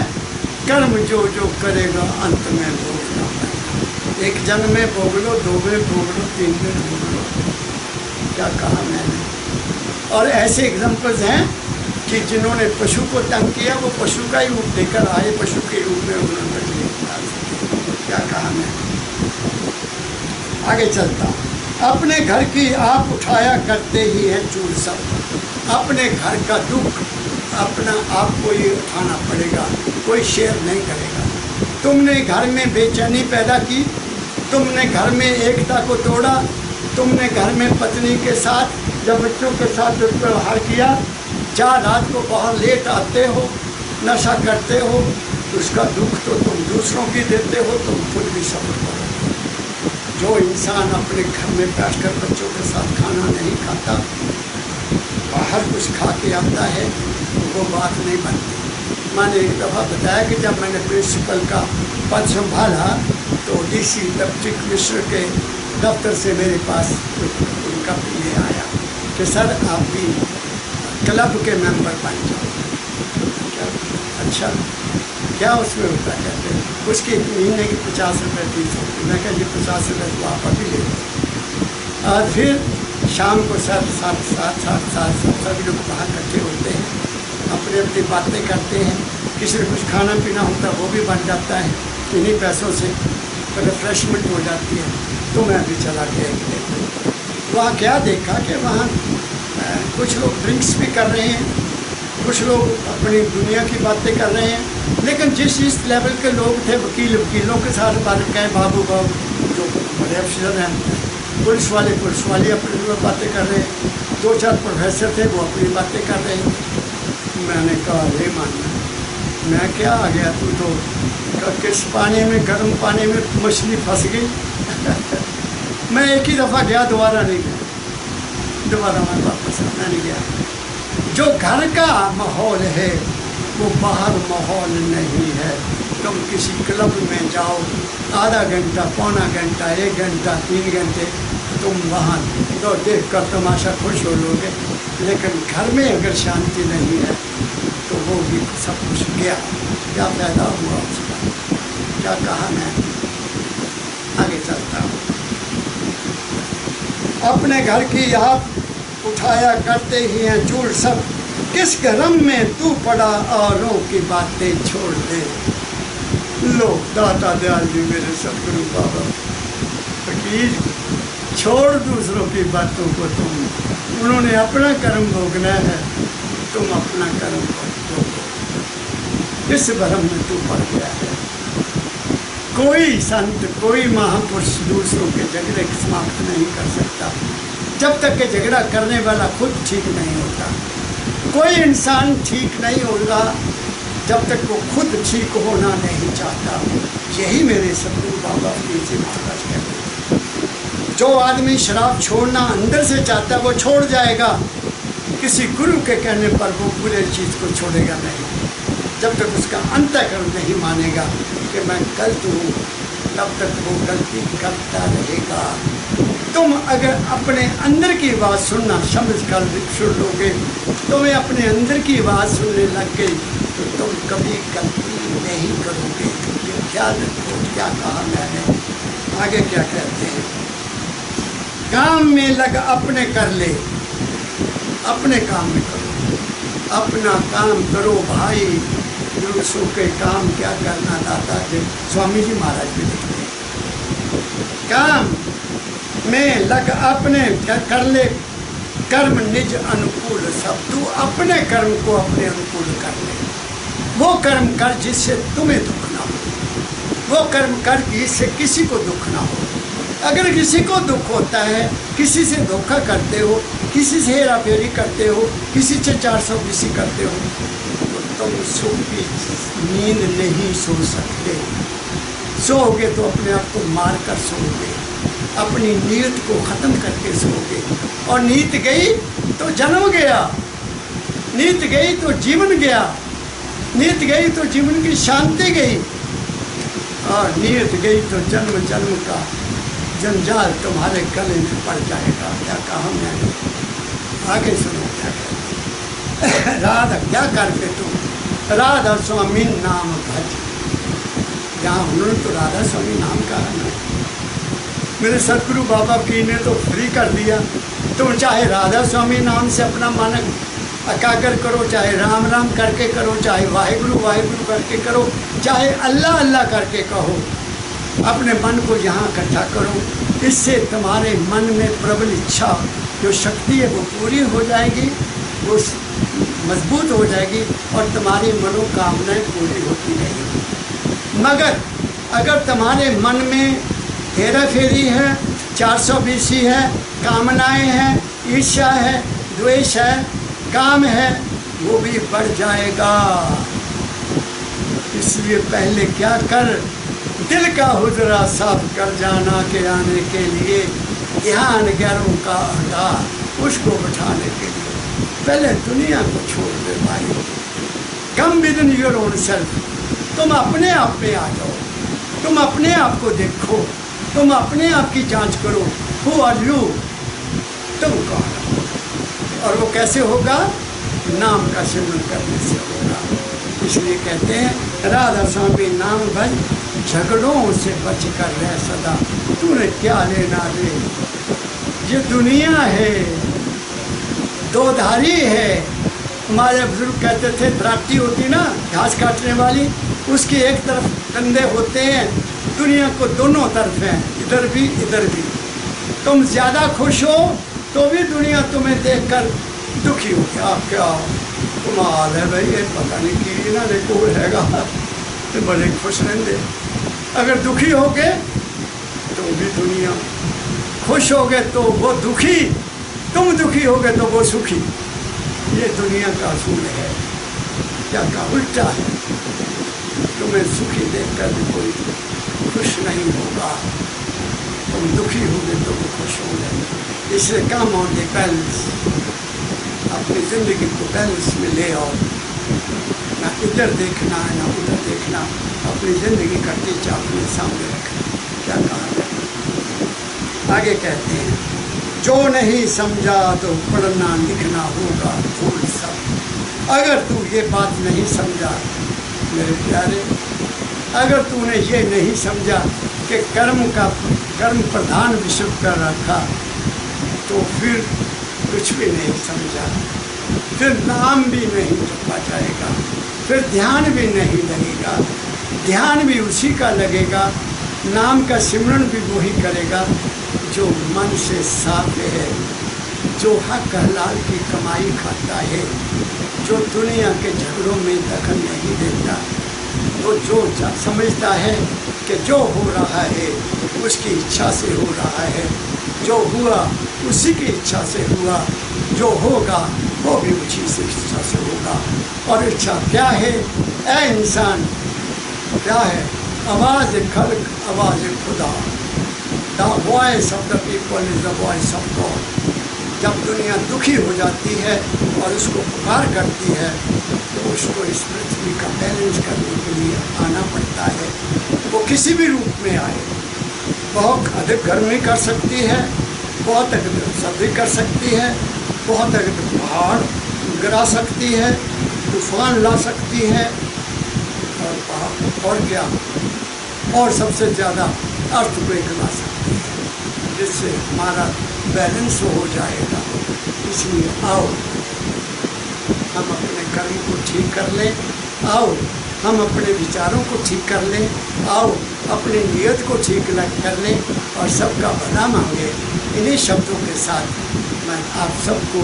कर्म जो जो करेगा अंत में भोगना पड़ेगा। एक जन्म में भोग लो, 2 में भोग लो, 3 में भोग लो। क्या कहा मैंने? और ऐसे एग्जाम्पल्स हैं कि जिन्होंने पशु को तंग किया वो पशु का ही रूप लेकर आए, पशु के रूप में उन्होंने तकलीफ। क्या कहा मैंने? आगे चलता। अपने घर की आप उठाया करते ही हैं चूर सब। अपने घर का दुख अपना आपको ही उठाना पड़ेगा, कोई शेयर नहीं करेगा। तुमने घर में बेचैनी पैदा की, तुमने घर में एकता को तोड़ा, तुमने घर में पत्नी के साथ या बच्चों के साथ दुर्व्यवहार किया, जहाँ रात को बहुत लेट आते हो, नशा करते हो, उसका दुख तो तुम दूसरों की देते हो, तुम खुद भी सफर करो। जो इंसान अपने घर में बैठकर बच्चों के साथ खाना नहीं खाता, बाहर कुछ खा के आता है, वो बात नहीं बनती। मैंने एक दफ़ा बताया कि जब मैंने प्रिंसिपल का पद संभाला तो डीसी डिप्टी कमिश्नर के दफ्तर से मेरे पास उनका ये आया कि सर आप भी क्लब के मेंबर बन जाओ। क्या? अच्छा, क्या उसमें होता है? कहते हैं उसके महीने की 50 रुपये फीस होती। मैं कहा जी 50 रुपये तो आप अभी ले लो। और फिर शाम को साथ सभी लोग बाहर इकट्ठे होते हैं, अपनी अपनी बातें करते हैं। किसी ने कुछ खाना पीना होता है वो भी बन जाता है, इन्हीं पैसों से रिफ्रेशमेंट हो जाती है। तो मैं भी चला गया। वहाँ क्या देखा कि वहाँ कुछ लोग ड्रिंक्स भी कर रहे हैं, कुछ लोग अपनी दुनिया की बातें कर रहे हैं। लेकिन जिस लेवल के लोग थे, वकीलों के साथ बात करें, बाबू जो बड़े अफसर हैं, पुलिस वाले अपनी बातें कर रहे हैं, 2-4 प्रोफेसर थे वो अपनी बातें कर रहे हैं। मैंने कहा अरे मानना मैं क्या आ गया, तू तो किस पानी में, गर्म पानी में मछली फंस गई। मैं एक ही दफ़ा गया, दोबारा नहीं गया। दोबारा मैं वापस आना नहीं गया। जो घर का माहौल है वो बाहर माहौल नहीं है। तुम किसी क्लब में जाओ, आधा घंटा, पौना घंटा, 1 घंटा, 3 घंटे तुम वहाँ तो देख कर तमाशा खुश हो लोगे, लेकिन घर में अगर शांति नहीं है तो वो भी सब कुछ गया। क्या फायदा हुआ उसका? क्या कहा मैं? आगे चलता हूँ। अपने घर की आप उठाया करते ही हैं चूर सब। किस गरम में तू पड़ा औरों की बातें छोड़ दे। लो दाता दयाल जी मेरे सतगुरु बाबा फकीर, छोड़ दूसरों की बातों को। तुम उन्होंने अपना कर्म भोगना है, तुम अपना कर्म भोगो। किस भरम में तू पड़ गया है। कोई संत, कोई महापुरुष दूसरों के झगड़े समाप्त नहीं कर सकता जब तक कि झगड़ा करने वाला खुद ठीक नहीं होता। कोई इंसान ठीक नहीं होगा जब तक वो खुद ठीक होना नहीं चाहता। यही मेरे सतगुरु बाबा फकीर जी महाराज कहते हैं। जो आदमी शराब छोड़ना अंदर से चाहता है वो छोड़ जाएगा, किसी गुरु के कहने पर वो बुरे चीज़ को छोड़ेगा नहीं। जब तक उसका अंतःकरण नहीं मानेगा कि मैं गलत हूँ, तब तक वो गलती करता रहेगा। तुम अगर अपने अंदर की आवाज़ सुनना समझ कर सुन लोगे, तुम्हें अपने अंदर की आवाज़ सुनने लग गई तो तुम कभी गलती नहीं करोगे। ये ख्याल रखो। क्या कहा मैंने? आगे क्या कहते हैं? काम में लग अपने कर ले, अपने काम में करो, अपना काम करो भाई, दूसरों के काम क्या करना। दादा जी स्वामी जी महाराज भी लिखते हैं, काम में लग अपने कर ले, कर्म निज अनुकूल सब। तू अपने कर्म को अपने अनुकूल कर ले, वो कर्म कर जिससे तुम्हें दुख ना हो, वो कर्म कर जिससे किसी को दुख ना हो। अगर किसी को दुख होता है, किसी से धोखा करते हो, किसी से हेरा फेरी करते हो, किसी से 420 करते हो, तो तुम सुख की नींद नहीं सो सकते। सोओगे तो अपने आप को मार कर सोओगे, अपनी नीयत को ख़त्म करके सोओगे। और नीयत गई तो जन्म गया, नीयत गई तो जीवन गया, नीयत गई तो जीवन की शांति गई, और नीयत गई तो जन्म जन्म का जंजाल तुम्हारे गले में पड़ जाएगा। क्या कहा मैंने, आगे सुनो क्या कहते। राधा क्या करके तुम, राधा स्वामी नाम भज। यहाँ उन्होंने तो राधा स्वामी नाम कहा ना, मेरे सतगुरु बाबा की ने तो फ्री कर दिया। तुम चाहे राधा स्वामी नाम से अपना मन एकाग्र करो, चाहे राम राम करके करो, चाहे वाहिगुरु वाहिगुरु करके करो, चाहे अल्लाह अल्लाह करके कहो, अपने मन को यहाँ इकट्ठा करो। इससे तुम्हारे मन में प्रबल इच्छा जो शक्ति है वो पूरी हो जाएगी, वो मजबूत हो जाएगी, और तुम्हारी मनोकामनाएं पूरी होती रहेगी। मगर अगर तुम्हारे मन में हेरा फेरी है, 420 है, कामनाएं हैं, ईर्ष्या है, द्वेष है, काम है, वो भी बढ़ जाएगा। इसलिए पहले क्या कर, दिल का हुजरा साफ कर जाना के आने के लिए, ध्यान गैरों का हटा उसको बिठाने के लिए। पहले दुनिया को छोड़ दे भाई, कम विदिन योर ओन सेल्फ। तुम अपने आप में आ जाओ, तुम अपने आप को देखो, तुम अपने आप की जांच करो। हु आर यू, तुम कौन हो। और वो कैसे होगा, नाम का सिमरन करने से होगा। इसलिए कहते हैं राधा स्वामी नाम भज, झगड़ों से बच कर रह सदा, तूने क्या लेना रे। ये दुनिया है, दो धारी है। हमारे बुजुर्ग कहते थे दराटी होती ना घास काटने वाली, उसकी एक तरफ कंधे होते हैं, दुनिया को दोनों तरफ हैं, इधर भी इधर भी। तुम ज़्यादा खुश हो तो भी दुनिया तुम्हें देखकर दुखी हो गया। आप क्या कमाल है भाई, ये पता नहीं कि ना देखो रहेगा, तो बड़े खुश रहेंगे। अगर दुखी हो गए तो भी दुनिया, खुश हो गए तो वो दुखी, तुम दुखी हो गए तो वो सुखी। ये दुनिया का असूल है। क्या का उल्टा है, तुम्हें सुखी देखकर भी कोई खुश नहीं होगा, तुम दुखी होगे तो वो खुश होंगे। इसलिए काम ऑन द बैलेंस, अपनी ज़िंदगी को बैलेंस में ले आओ। ना इधर देखना है ना उधर देखना, अपनी ज़िंदगी का टीचा अपने सामने रखना। क्या कहा है, आगे कहते हैं जो नहीं समझा तो पढ़ना लिखना होगा भूल सब। अगर तू ये बात नहीं समझा मेरे प्यारे, अगर तूने ये नहीं समझा कि कर्म प्रधान विषय कर रखा, तो फिर कुछ भी नहीं समझा, फिर नाम भी नहीं जपा जाएगा, फिर ध्यान भी नहीं लगेगा। ध्यान भी उसी का लगेगा, नाम का सिमरन भी वही करेगा जो मन से साफ है, जो हक हलाल की कमाई खाता है, जो दुनिया के झगड़ों में दखल नहीं देता, वो जो समझता है कि जो हो रहा है उसकी इच्छा से हो रहा है, जो हुआ उसी की इच्छा से हुआ, जो होगा वो भी उसी से इच्छा से होगा। और इच्छा क्या है ऐ इंसान, क्या है, आवाज़ खल्क आवाज़ खुदा, the voice of the people is the voice of God. जब दुनिया दुखी हो जाती है और उसको पुकार करती है तो उसको इस पृथ्वी का बैलेंस करने के लिए आना पड़ता है। वो किसी भी रूप में आए, बहुत अधिक गर्मी कर सकती है, बहुत अधिक सर्दी कर सकती है, बहुत अधिक पहाड़ गिरा सकती है, तूफान ला सकती है, और क्या, और सबसे ज़्यादा अर्थक्वेक ला सकती है, जिससे हमारा बैलेंस हो जाएगा। इसलिए आओ हम अपने कर्म को ठीक कर लें, आओ हम अपने विचारों को ठीक कर लें, आओ अपनी नियत को ठीक कर लें और सबका भला मांगे। इन्हीं शब्दों के साथ मैं आप सबको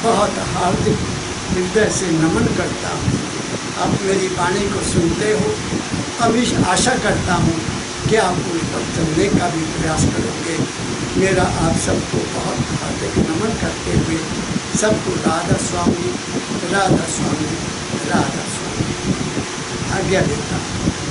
बहुत हार्दिक हृदय से नमन करता हूँ। आप मेरी वाणी को सुनते हो, अभी आशा करता हूँ कि आप उस पर चलने का भी प्रयास करोगे। मेरा आप सबको बहुत हार्दिक नमन करते हुए सबको राधा स्वामी, राधा स्वामी, राधा स्वामी आज्ञा देता हूँ।